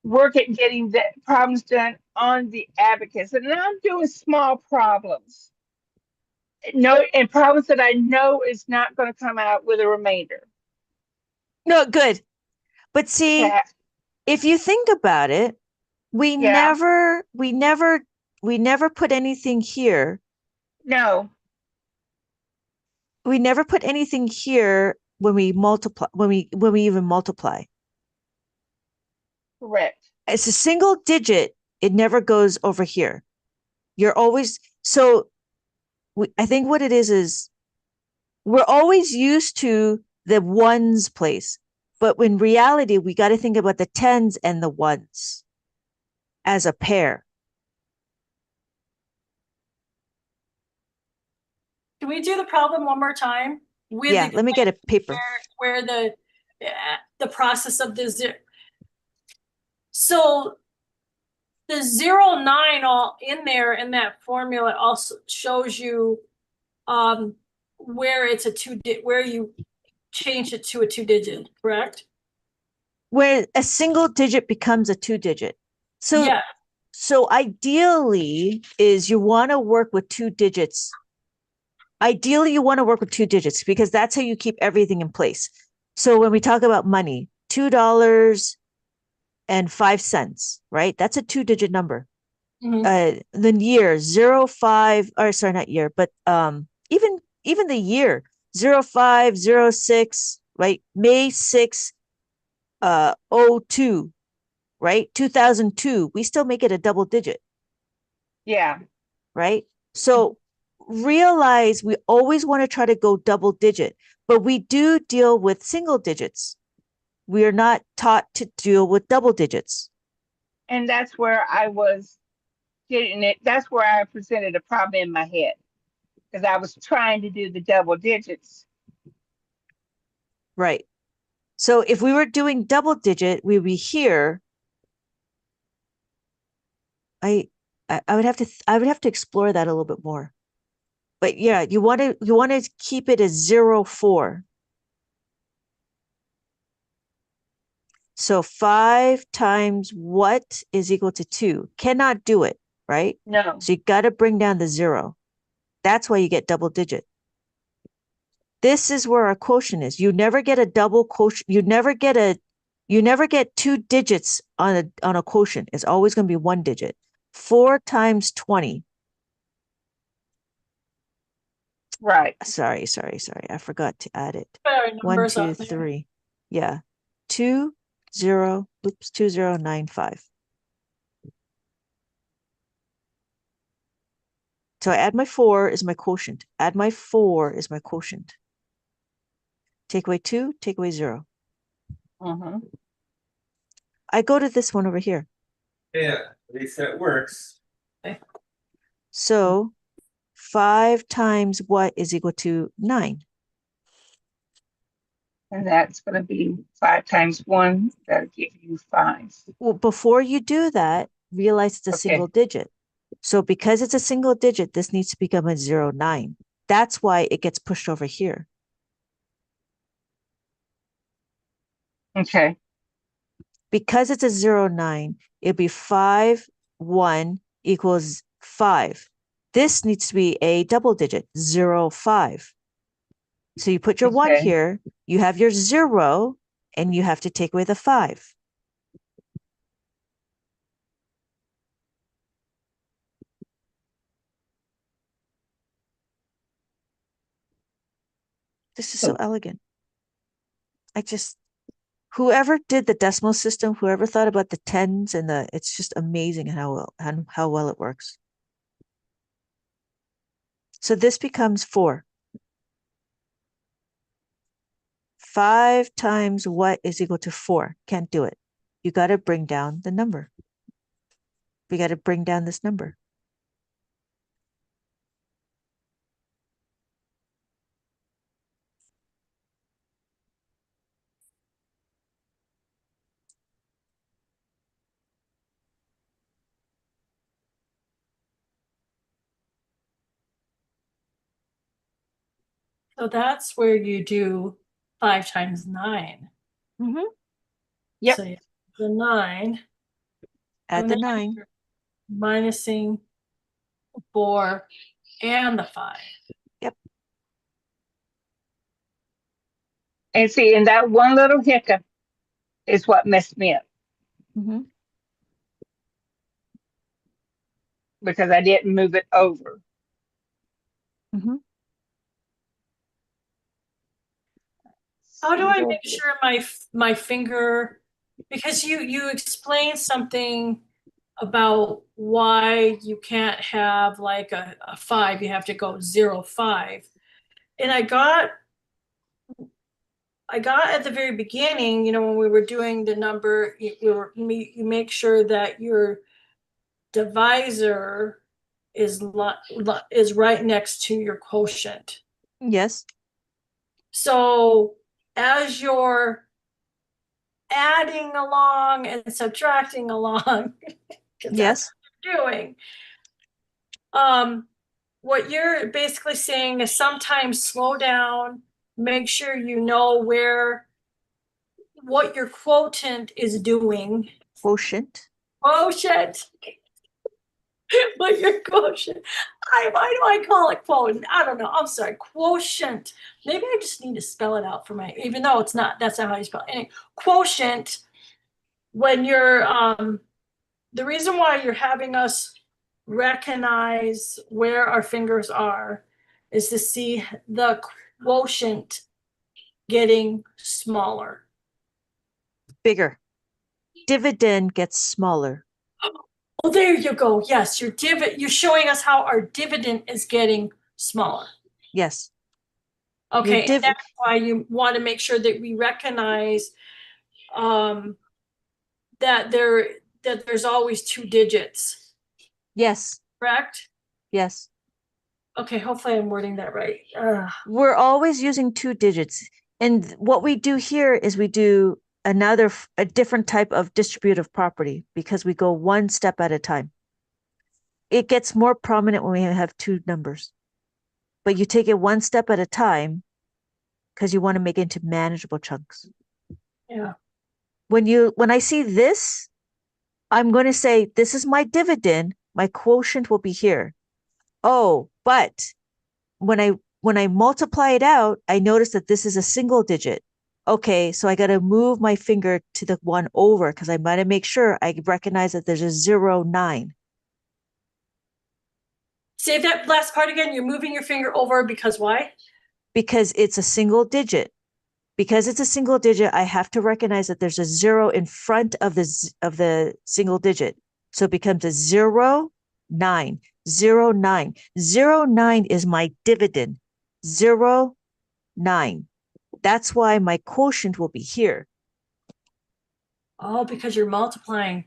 [SPEAKER 1] work at getting the problems done on the abacus, and I'm doing small problems. No, and problems that I know is not going to come out with a remainder.
[SPEAKER 2] No, good. But see,
[SPEAKER 1] Okay.
[SPEAKER 2] if you think about it, we
[SPEAKER 1] Yeah.
[SPEAKER 2] never put anything here.
[SPEAKER 1] No.
[SPEAKER 2] We never put anything here when we multiply, when we even multiply.
[SPEAKER 1] Correct.
[SPEAKER 2] It's a single digit. It never goes over here. You're always, so I think what it is we're always used to the ones place, but in reality, we got to think about the tens and the ones as a pair.
[SPEAKER 3] Can we do the problem one more time with
[SPEAKER 2] Yeah, let me get a paper.
[SPEAKER 3] where the process of this? So the 0, 9 all in there in that formula also shows you where it's where you change it to a 2-digit, correct?
[SPEAKER 2] Where a single digit becomes a 2-digit. So
[SPEAKER 3] Yeah.
[SPEAKER 2] so ideally is you want to work with 2 digits. Ideally, you want to work with 2 digits because that's how you keep everything in place. So when we talk about money, $2.05, right? That's a 2-digit number.
[SPEAKER 3] Mhm.
[SPEAKER 2] Then year 05, or sorry, not year, but even the year 0506, right? May 6, 02, right? 2002, we still make it a double digit,
[SPEAKER 1] Yeah.
[SPEAKER 2] right? So realize we always want to try to go double digit, but we do deal with single digits. We are not taught to deal with double digits.
[SPEAKER 1] And that's where I was getting it. That's where I presented a problem in my head because I was trying to do the double digits.
[SPEAKER 2] Right. So if we were doing double digit, we would be here. I I would have to I would have to explore that a little bit more. But yeah, you want to keep it as 04. So 5 times what is equal to 2? Cannot do it, right?
[SPEAKER 1] No.
[SPEAKER 2] So you got to bring down the 0. That's why you get double digit. This is where our quotient is. You never get a double quotient. You never get 2 digits on a quotient. It's always going to be 1 digit. 4 times 20.
[SPEAKER 1] Right.
[SPEAKER 2] Sorry. I forgot to add it.
[SPEAKER 3] Better
[SPEAKER 2] 1,
[SPEAKER 3] numbers
[SPEAKER 2] 2,
[SPEAKER 3] up there.
[SPEAKER 2] 3. Yeah. 2095. So I add my 4 is my quotient. Add my 4 is my quotient. Take away 2, take away 0.
[SPEAKER 1] Mm-hmm.
[SPEAKER 2] I go to this one over here.
[SPEAKER 4] Yeah, at least that works.
[SPEAKER 2] So 5 times what is equal to 9?
[SPEAKER 1] And that's going to be 5 times 1. That'll give you 5.
[SPEAKER 2] Well, before you do that, realize it's a single
[SPEAKER 1] Okay.
[SPEAKER 2] digit. So because it's a single digit, this needs to become a 09. That's why it gets pushed over here.
[SPEAKER 1] Okay.
[SPEAKER 2] Because it's a 09, it'd be 5, 1 equals 5. This needs to be a double digit, 05. So you put your 1
[SPEAKER 1] Okay.
[SPEAKER 2] here, you have your 0, and you have to take away the 5. This is so elegant. Whoever did the decimal system, whoever thought about the tens and it's just amazing how well it works. So this becomes 4. 5 times what is equal to 4? Can't do it. You got to bring down the number. We got to bring down this number.
[SPEAKER 3] So that's where you do 5 times 9.
[SPEAKER 2] Mm-hmm.
[SPEAKER 1] Yep.
[SPEAKER 3] So you have the 9.
[SPEAKER 2] Add
[SPEAKER 3] and
[SPEAKER 2] the
[SPEAKER 3] then
[SPEAKER 2] 9.
[SPEAKER 3] you're minusing 4 and the 5.
[SPEAKER 2] Yep.
[SPEAKER 1] And see, and that one little hiccup is what messed me up
[SPEAKER 2] Mm-hmm.
[SPEAKER 1] because I didn't move it over.
[SPEAKER 2] Mm-hmm.
[SPEAKER 3] How do I
[SPEAKER 1] Single
[SPEAKER 3] make sure my finger, because you explained something about why you can't have like a 5, you have to go 0, 5. And I got at the very beginning, when we were doing the number, you make sure that your divisor is right next to your quotient.
[SPEAKER 2] Yes.
[SPEAKER 3] So as you're adding along and subtracting along, 'cause that's
[SPEAKER 2] Yes.
[SPEAKER 3] what you're doing. What you're basically saying is sometimes slow down, make sure you know what your quotient is doing.
[SPEAKER 2] Quotient.
[SPEAKER 3] Quotient. What your quotient. Why do I call it quotient? I don't know. I'm sorry. Quotient. Maybe I just need to spell it out for even though it's not, that's not how you spell it. Anyway, quotient, when you're the reason why you're having us recognize where our fingers are is to see the quotient getting smaller.
[SPEAKER 2] Bigger. Dividend gets smaller.
[SPEAKER 3] Oh, there you go. Yes, you're showing us how our dividend is getting smaller.
[SPEAKER 2] Yes.
[SPEAKER 3] Okay, and that's why you want to make sure that we recognize that there's always 2 digits.
[SPEAKER 2] Yes.
[SPEAKER 3] Correct?
[SPEAKER 2] Yes.
[SPEAKER 3] Okay, hopefully I'm wording that right.
[SPEAKER 2] We're always using 2 digits. And what we do here is we do a different type of distributive property because we go one step at a time. It gets more prominent when we have 2 numbers, but you take it one step at a time because you want to make it into manageable chunks.
[SPEAKER 3] Yeah.
[SPEAKER 2] When I see this, I'm going to say, this is my dividend. My quotient will be here. Oh, but when I multiply it out, I notice that this is a single digit. Okay, so I got to move my finger to the one over because I might make sure I recognize that there's a 0.9.
[SPEAKER 3] Say that last part again. You're moving your finger over because why?
[SPEAKER 2] Because it's a single digit. Because it's a single digit, I have to recognize that there's a 0 in front of the single digit. So it becomes a 0, 9, 0, 9. 0, 9 is my dividend. 0, 9. That's why my quotient will be here.
[SPEAKER 3] Oh, because you're multiplying.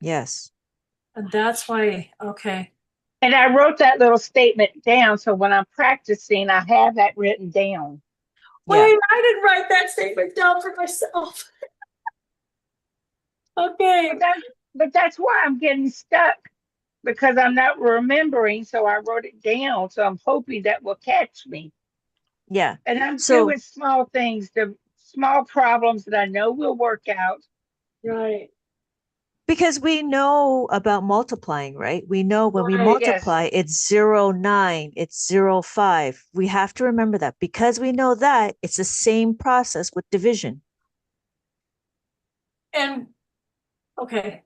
[SPEAKER 2] Yes.
[SPEAKER 3] And that's why, okay.
[SPEAKER 1] And I wrote that little statement down, so when I'm practicing, I have that written down.
[SPEAKER 2] Yeah.
[SPEAKER 3] Wait, I didn't write that statement down for myself. Okay.
[SPEAKER 1] But that's why I'm getting stuck, because I'm not remembering, so I wrote it down. So I'm hoping that will catch me.
[SPEAKER 2] Yeah.
[SPEAKER 1] And I'm
[SPEAKER 2] So-
[SPEAKER 1] doing small things, the small problems that I know will work out.
[SPEAKER 3] Right.
[SPEAKER 2] Because we know about multiplying, right? We know when we
[SPEAKER 3] Right,
[SPEAKER 2] multiply,
[SPEAKER 1] yes.
[SPEAKER 2] it's 0.9, it's 0.5. We have to remember that. Because we know that, it's the same process with division.
[SPEAKER 3] And okay.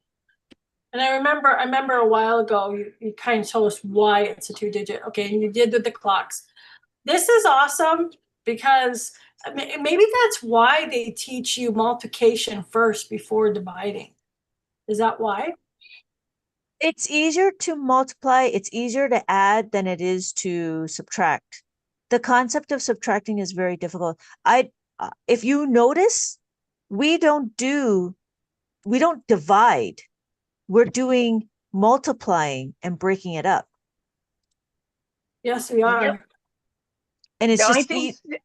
[SPEAKER 3] And I remember a while ago, you kind of told us why it's a 2-digit. Okay, and you did with the clocks. This is awesome because maybe that's why they teach you multiplication first before dividing. Is that why?
[SPEAKER 2] It's easier to multiply, it's easier to add than it is to subtract. The concept of subtracting is very difficult. If you notice, we don't divide. We're doing multiplying and breaking it up.
[SPEAKER 3] Yes, we are.
[SPEAKER 1] Yep.
[SPEAKER 2] And it's
[SPEAKER 1] The only
[SPEAKER 2] just
[SPEAKER 1] thing,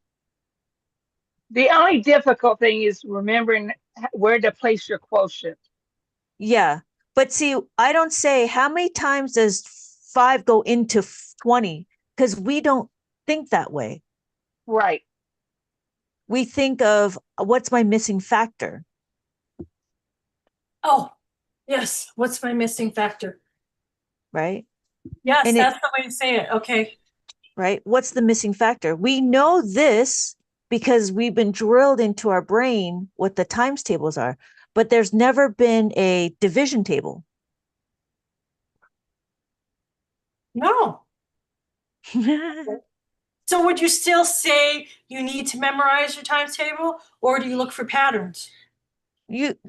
[SPEAKER 1] the only difficult thing is remembering where to place your quotient.
[SPEAKER 2] yeah. But see, I don't say how many times does 5 go into 20 because we don't think that way.
[SPEAKER 1] Right.
[SPEAKER 2] We think of what's my missing factor.
[SPEAKER 3] Oh, yes. What's my missing factor?
[SPEAKER 2] Right?
[SPEAKER 3] Yes,
[SPEAKER 2] And
[SPEAKER 3] that's the way to say it. Okay.
[SPEAKER 2] right? What's the missing factor? We know this because we've been drilled into our brain what the times tables are, but there's never been a division table.
[SPEAKER 3] No. So would you still say you need to memorize your times table, or do you look for patterns?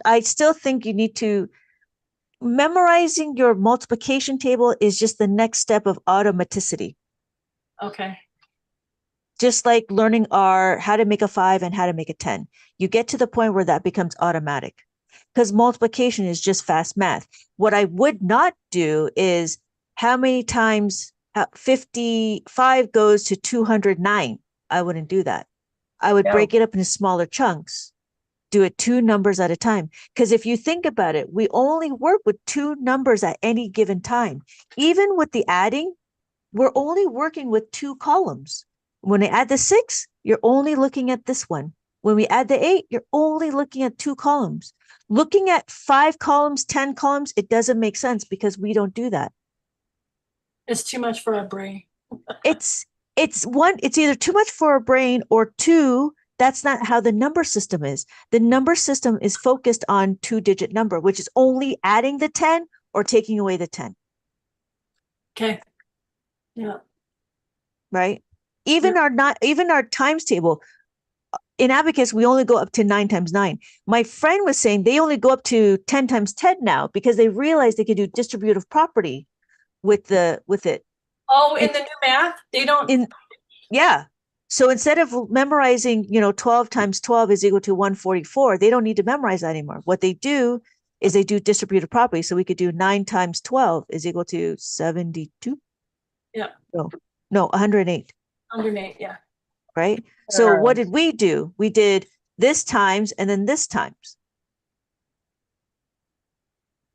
[SPEAKER 2] I still think you need to memorizing your multiplication table is just the next step of automaticity.
[SPEAKER 3] Okay.
[SPEAKER 2] Just like learning how to make a 5 and how to make a 10. You get to the point where that becomes automatic because multiplication is just fast math. What I would not do is how many times 55 goes to 209. I wouldn't do that. I would
[SPEAKER 1] No.
[SPEAKER 2] break it up into smaller chunks do it 2 numbers at a time. Because if you think about it, we only work with 2 numbers at any given time. Even with the adding, we're only working with 2 columns. When we add the 6, you're only looking at this one. When we add the 8, you're only looking at 2 columns. Looking at 5 columns, 10 columns, it doesn't make sense because we don't do that.
[SPEAKER 3] It's too much for our brain.
[SPEAKER 2] It's either too much for our brain, or 2, that's not how the number system is. The number system is focused on 2-digit number, which is only adding the 10 or taking away the 10.
[SPEAKER 3] Okay. Yeah.
[SPEAKER 2] Right? Even our times table in Abacus, we only go up to 9 times 9. My friend was saying they only go up to 10 times 10 now because they realized they could do distributive property with it.
[SPEAKER 3] Oh, in the new math, they don't.
[SPEAKER 2] Yeah. So instead of memorizing, 12 times 12 is equal to 144, they don't need to memorize that anymore. What they do is they do distributive property. So we could do 9 times 12 is equal to 72.
[SPEAKER 3] Yeah.
[SPEAKER 2] No, 108.
[SPEAKER 3] 108, yeah.
[SPEAKER 2] Right. So what did we do? We did this times and then this times.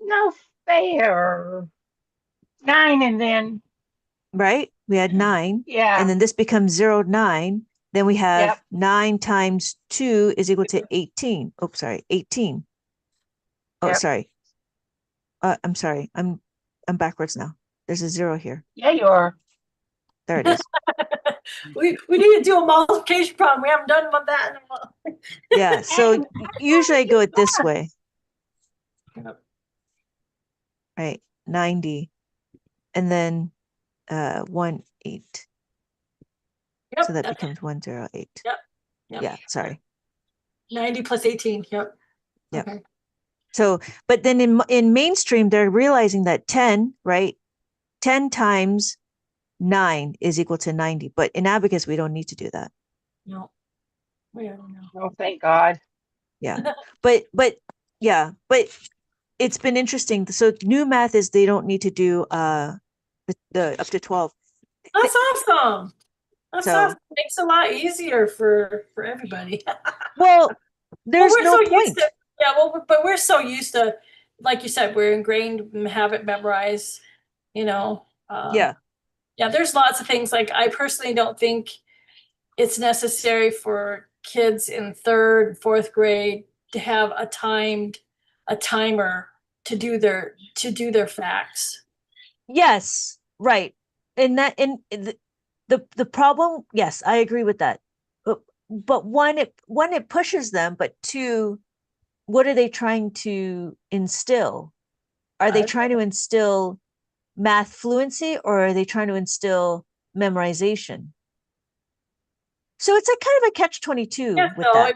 [SPEAKER 1] No fair. 9 and then.
[SPEAKER 2] Right. We had 9.
[SPEAKER 1] Yeah.
[SPEAKER 2] And then this becomes 0, 9. Then we have
[SPEAKER 1] Yep.
[SPEAKER 2] 9 times 2 is equal to 18. Oh, sorry, 18. Oh,
[SPEAKER 1] Yep.
[SPEAKER 2] sorry. I'm sorry. I'm backwards now. There's a 0 here.
[SPEAKER 1] Yeah, you are.
[SPEAKER 2] There it is.
[SPEAKER 3] We need to do a multiplication problem. We haven't done that in a while.
[SPEAKER 2] Yeah. So usually I go it this way. Right. 90. And then 1, 8.
[SPEAKER 3] Yep,
[SPEAKER 2] So that becomes 108.
[SPEAKER 3] Yep.
[SPEAKER 2] Yeah. Sorry.
[SPEAKER 3] 90 plus 18. Yep.
[SPEAKER 2] Yep.
[SPEAKER 3] Okay.
[SPEAKER 2] So, but then in mainstream, they're realizing that 10, right? 10 times 9 is equal to 90. But in Abacus, we don't need to do that.
[SPEAKER 3] No. We don't know.
[SPEAKER 1] Oh, thank God.
[SPEAKER 2] Yeah. But it's been interesting. So new math is they don't need to do the up to 12.
[SPEAKER 3] That's awesome. That's
[SPEAKER 2] So-
[SPEAKER 3] awesome. Makes it a lot easier for everybody.
[SPEAKER 2] Well, there's
[SPEAKER 3] we're
[SPEAKER 2] no
[SPEAKER 3] so
[SPEAKER 2] point.
[SPEAKER 3] used to, yeah, well, but we're so used to, like you said, we're ingrained and have it memorized,
[SPEAKER 2] Yeah.
[SPEAKER 3] Yeah, there's lots of things. Like, I personally don't think it's necessary for kids in 3rd and 4th grade to have a timer to do their facts.
[SPEAKER 2] Yes. Right. And the problem, yes, I agree with that. But one, it pushes them, but 2, what are they trying to instill? Are they trying to instill math fluency, or are they trying to instill memorization? So it's a kind of a catch-22
[SPEAKER 3] Yeah,
[SPEAKER 2] with
[SPEAKER 3] so
[SPEAKER 2] that.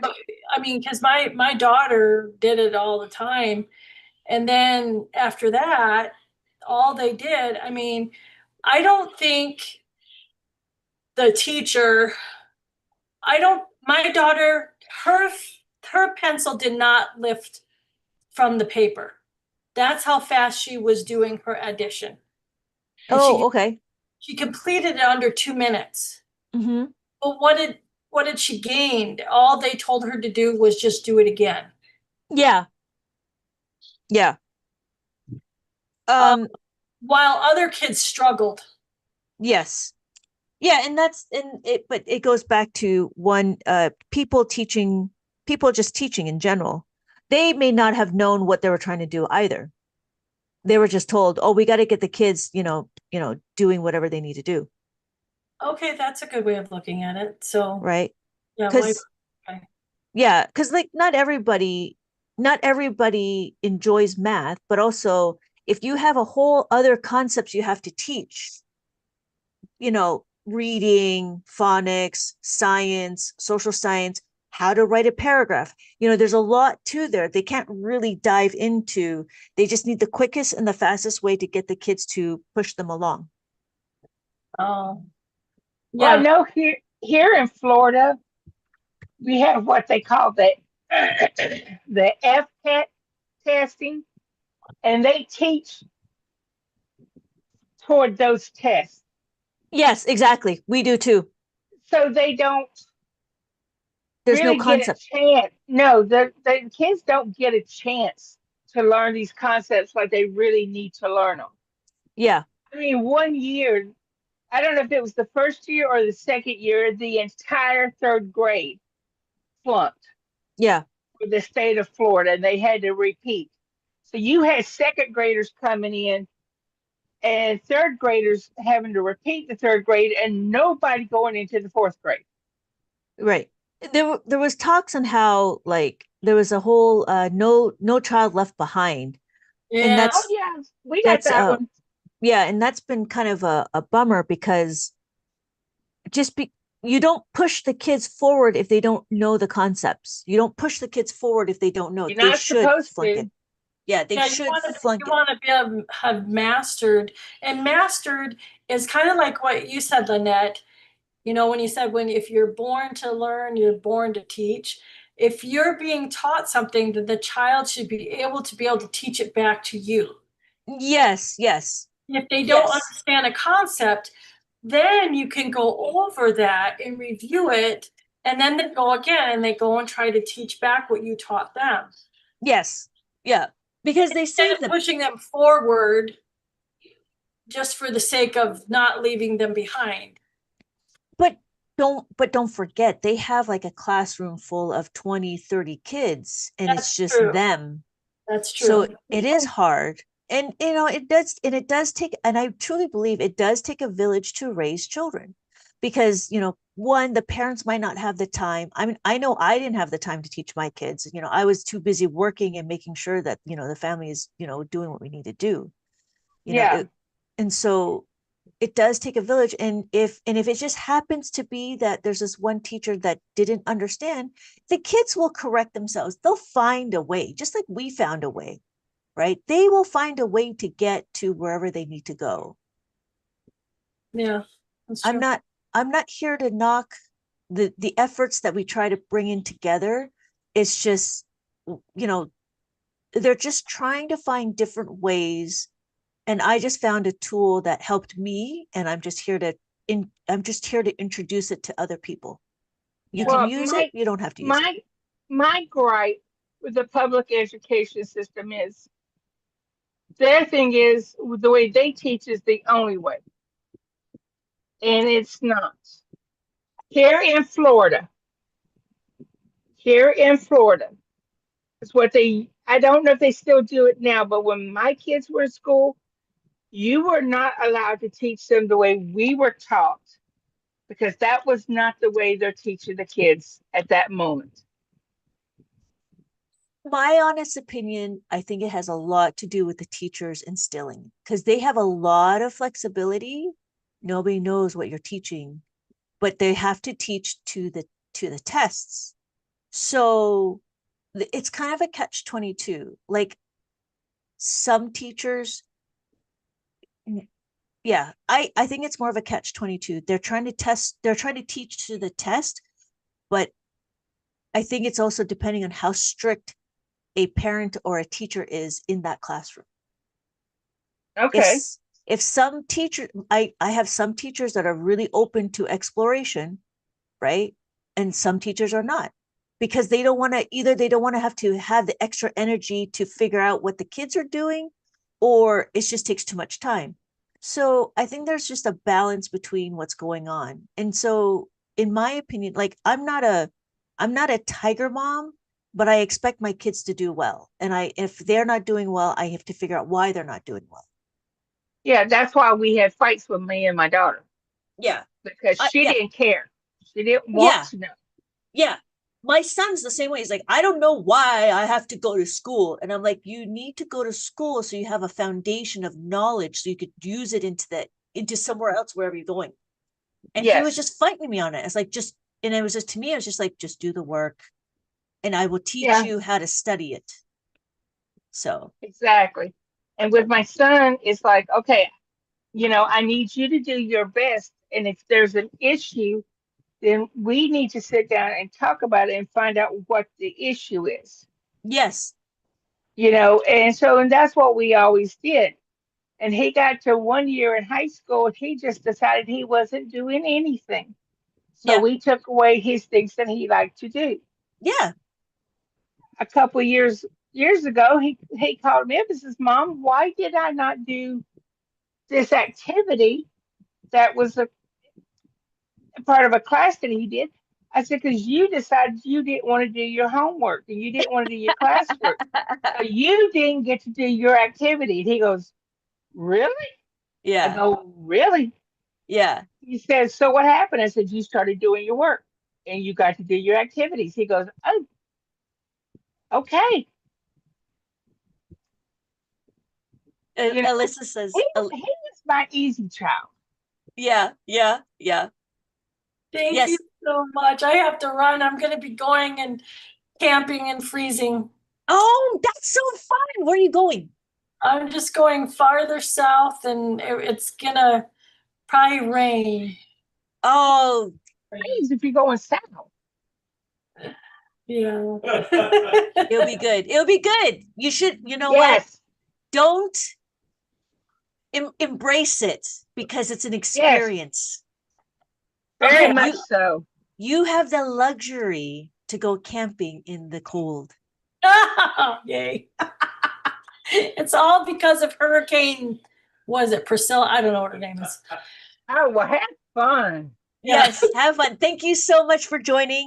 [SPEAKER 3] I mean, because my daughter did it all the time, and then after that, all they did. I mean, I don't think the teacher. My daughter, her pencil did not lift from the paper. That's how fast she was doing her addition. And
[SPEAKER 2] Okay.
[SPEAKER 3] she completed it under 2 minutes.
[SPEAKER 2] Mm-hmm.
[SPEAKER 3] But what did she gain? All they told her to do was just do it again.
[SPEAKER 2] Yeah. Yeah.
[SPEAKER 3] While other kids struggled.
[SPEAKER 2] Yes. Yeah, and but it goes back to people just teaching in general. They may not have known what they were trying to do either. They were just told, "Oh, we got to get the kids, doing whatever they need to do."
[SPEAKER 3] Okay, that's a good way of looking at it. So,
[SPEAKER 2] right?
[SPEAKER 3] Yeah,
[SPEAKER 2] Because
[SPEAKER 3] okay.
[SPEAKER 2] yeah, because like not everybody enjoys math, but also if you have a whole other concepts you have to teach, reading, phonics, science, social science, how to write a paragraph. There's a lot to there. They can't really dive into. They just need the quickest and the fastest way to get the kids to push them along.
[SPEAKER 3] Oh,
[SPEAKER 1] Well, I
[SPEAKER 3] yeah.
[SPEAKER 1] know here in Florida, we have what they call the FPET testing, and they teach toward those tests.
[SPEAKER 2] Yes, exactly. We do too.
[SPEAKER 1] So they don't
[SPEAKER 2] There's no
[SPEAKER 1] really get a
[SPEAKER 2] concept.
[SPEAKER 1] chance. No, the kids don't get a chance to learn these concepts like they really need to learn them.
[SPEAKER 2] Yeah,
[SPEAKER 1] I mean, one year, I don't know if it was the first year or the second year, the entire third grade flunked
[SPEAKER 2] yeah,
[SPEAKER 1] for the state of Florida, and they had to repeat. So you had second graders coming in and third graders having to repeat the third grade, and nobody going into the fourth grade.
[SPEAKER 2] right. There was talks on how like there was a whole no child left behind, and
[SPEAKER 3] Yeah,
[SPEAKER 1] Oh yeah, we got
[SPEAKER 2] that's
[SPEAKER 1] that one.
[SPEAKER 2] yeah, and that's been kind of a bummer because just be you don't push the kids forward if they don't know the concepts. You don't push the kids forward if they don't know it.
[SPEAKER 1] You're
[SPEAKER 2] They
[SPEAKER 1] not
[SPEAKER 2] should
[SPEAKER 1] supposed
[SPEAKER 2] flunk
[SPEAKER 1] to.
[SPEAKER 2] it. Yeah, they
[SPEAKER 3] yeah,
[SPEAKER 2] should flunk
[SPEAKER 3] you
[SPEAKER 2] it.
[SPEAKER 3] want to be have mastered, and mastered is kind of like what you said, Lynette. You know, when you said when if you're born to learn, you're born to teach. If you're being taught something, then the child should be able to teach it back to you.
[SPEAKER 2] Yes, yes,
[SPEAKER 3] If they don't
[SPEAKER 2] yes,
[SPEAKER 3] understand a concept, then you can go over that and review it, and then they go again and they go and try to teach back what you taught them.
[SPEAKER 2] yes, yeah. Because they say
[SPEAKER 3] Instead of
[SPEAKER 2] that,
[SPEAKER 3] pushing them forward just for the sake of not leaving them behind.
[SPEAKER 2] but don't forget they have like a classroom full of 20, 30 kids and it's
[SPEAKER 3] That's
[SPEAKER 2] just
[SPEAKER 3] true.
[SPEAKER 2] them.
[SPEAKER 3] That's
[SPEAKER 2] So
[SPEAKER 3] true.
[SPEAKER 2] it is hard. And it does take, and I truly believe it does take a village to raise children. Because, one, the parents might not have the time. I mean, I know I didn't have the time to teach my kids. I was too busy working and making sure that, the family is, doing what we need to do. You know,
[SPEAKER 1] Yeah.
[SPEAKER 2] it, and so it does take a village. And if it just happens to be that there's this one teacher that didn't understand, the kids will correct themselves. They'll find a way, just like we found a way, right? They will find a way to get to wherever they need to go.
[SPEAKER 3] Yeah, that's
[SPEAKER 2] I'm
[SPEAKER 3] true.
[SPEAKER 2] not I'm not here to knock the efforts that we try to bring in together. It's just, you know, they're just trying to find different ways. And I just found a tool that helped me, and I'm just here to introduce it to other people. You
[SPEAKER 3] Yeah.
[SPEAKER 2] can
[SPEAKER 1] Well,
[SPEAKER 2] use it, you don't have to use it.
[SPEAKER 1] my gripe with the public education system is their thing is the way they teach is the only way, and it's not. Here in Florida, here in Florida, it's what they. I don't know if they still do it now, but when my kids were in school, you were not allowed to teach them the way we were taught because that was not the way they're teaching the kids at that moment.
[SPEAKER 2] My honest opinion, I think it has a lot to do with the teachers instilling because they have a lot of flexibility. Nobody knows what you're teaching, but they have to teach to the tests. So it's kind of a catch 22. Like some teachers, yeah, I think it's more of a catch 22. They're trying to teach to the test, but I think it's also depending on how strict a parent or a teacher is in that classroom.
[SPEAKER 1] Okay.
[SPEAKER 2] If if some teacher I have some teachers that are really open to exploration, right? And some teachers are not because they don't want to have the extra energy to figure out what the kids are doing, or it just takes too much time. So I think there's just a balance between what's going on. And so in my opinion, like I'm not a tiger mom, but I expect my kids to do well. And if they're not doing well, I have to figure out why they're not doing well.
[SPEAKER 1] Yeah, that's why we had fights with me and my daughter
[SPEAKER 2] Yeah.
[SPEAKER 1] because she
[SPEAKER 2] Yeah.
[SPEAKER 1] didn't care. She didn't want
[SPEAKER 2] Yeah.
[SPEAKER 1] to know.
[SPEAKER 2] Yeah. My son's the same way. He's like, I don't know why I have to go to school. And I'm like, you need to go to school so you have a foundation of knowledge so you could use it into somewhere else, wherever you're going. And he was
[SPEAKER 1] Yes.
[SPEAKER 2] just fighting me on it. It's like, and it was just, to me, it was just like, just do the work and I will teach
[SPEAKER 1] Yeah,
[SPEAKER 2] you how to study it. So,
[SPEAKER 1] exactly. And with my son, it's like, okay, I need you to do your best. And if there's an issue, then we need to sit down and talk about it and find out what the issue is.
[SPEAKER 2] yes,
[SPEAKER 1] And that's what we always did. And he got to one year in high school, and he just decided he wasn't doing anything. So
[SPEAKER 2] Yeah.
[SPEAKER 1] we took away his things that he liked to do.
[SPEAKER 2] Yeah.
[SPEAKER 1] A couple years ago, he called me up and says, "Mom, why did I not do this activity that was a part of a class that he did?" I said, "Because you decided you didn't want to do your homework and you didn't want to do your classwork. So you didn't get to do your activity." And he goes, "Really?" I
[SPEAKER 2] Yeah.
[SPEAKER 1] go, "Really?"
[SPEAKER 2] Yeah.
[SPEAKER 1] He says, "So what happened?" I said, "You started doing your work and you got to do your activities." He goes, "Oh, okay." You know,
[SPEAKER 2] Alyssa says,
[SPEAKER 1] he was my easy child.
[SPEAKER 2] yeah, yeah, yeah.
[SPEAKER 3] Thank you
[SPEAKER 2] Yes.
[SPEAKER 3] so much. I have to run. I'm going to be going and camping and freezing.
[SPEAKER 2] Oh, that's so fun. Where are you going?
[SPEAKER 3] I'm just going farther south and it's going to probably rain.
[SPEAKER 2] Oh,
[SPEAKER 1] Please, if you're going south.
[SPEAKER 3] Yeah.
[SPEAKER 2] it'll be good. It'll be good. You should, you know what?
[SPEAKER 1] Yes,
[SPEAKER 2] Don't embrace it because it's an
[SPEAKER 1] yes,
[SPEAKER 2] experience.
[SPEAKER 1] very
[SPEAKER 3] Okay.
[SPEAKER 1] much so.
[SPEAKER 2] You have the luxury to go camping in the cold.
[SPEAKER 3] Yay. It's all because of Hurricane, was it Priscilla? I don't know what her name is.
[SPEAKER 1] Oh, well, have fun.
[SPEAKER 3] Yeah.
[SPEAKER 2] Yes, have fun. Thank you so much for joining.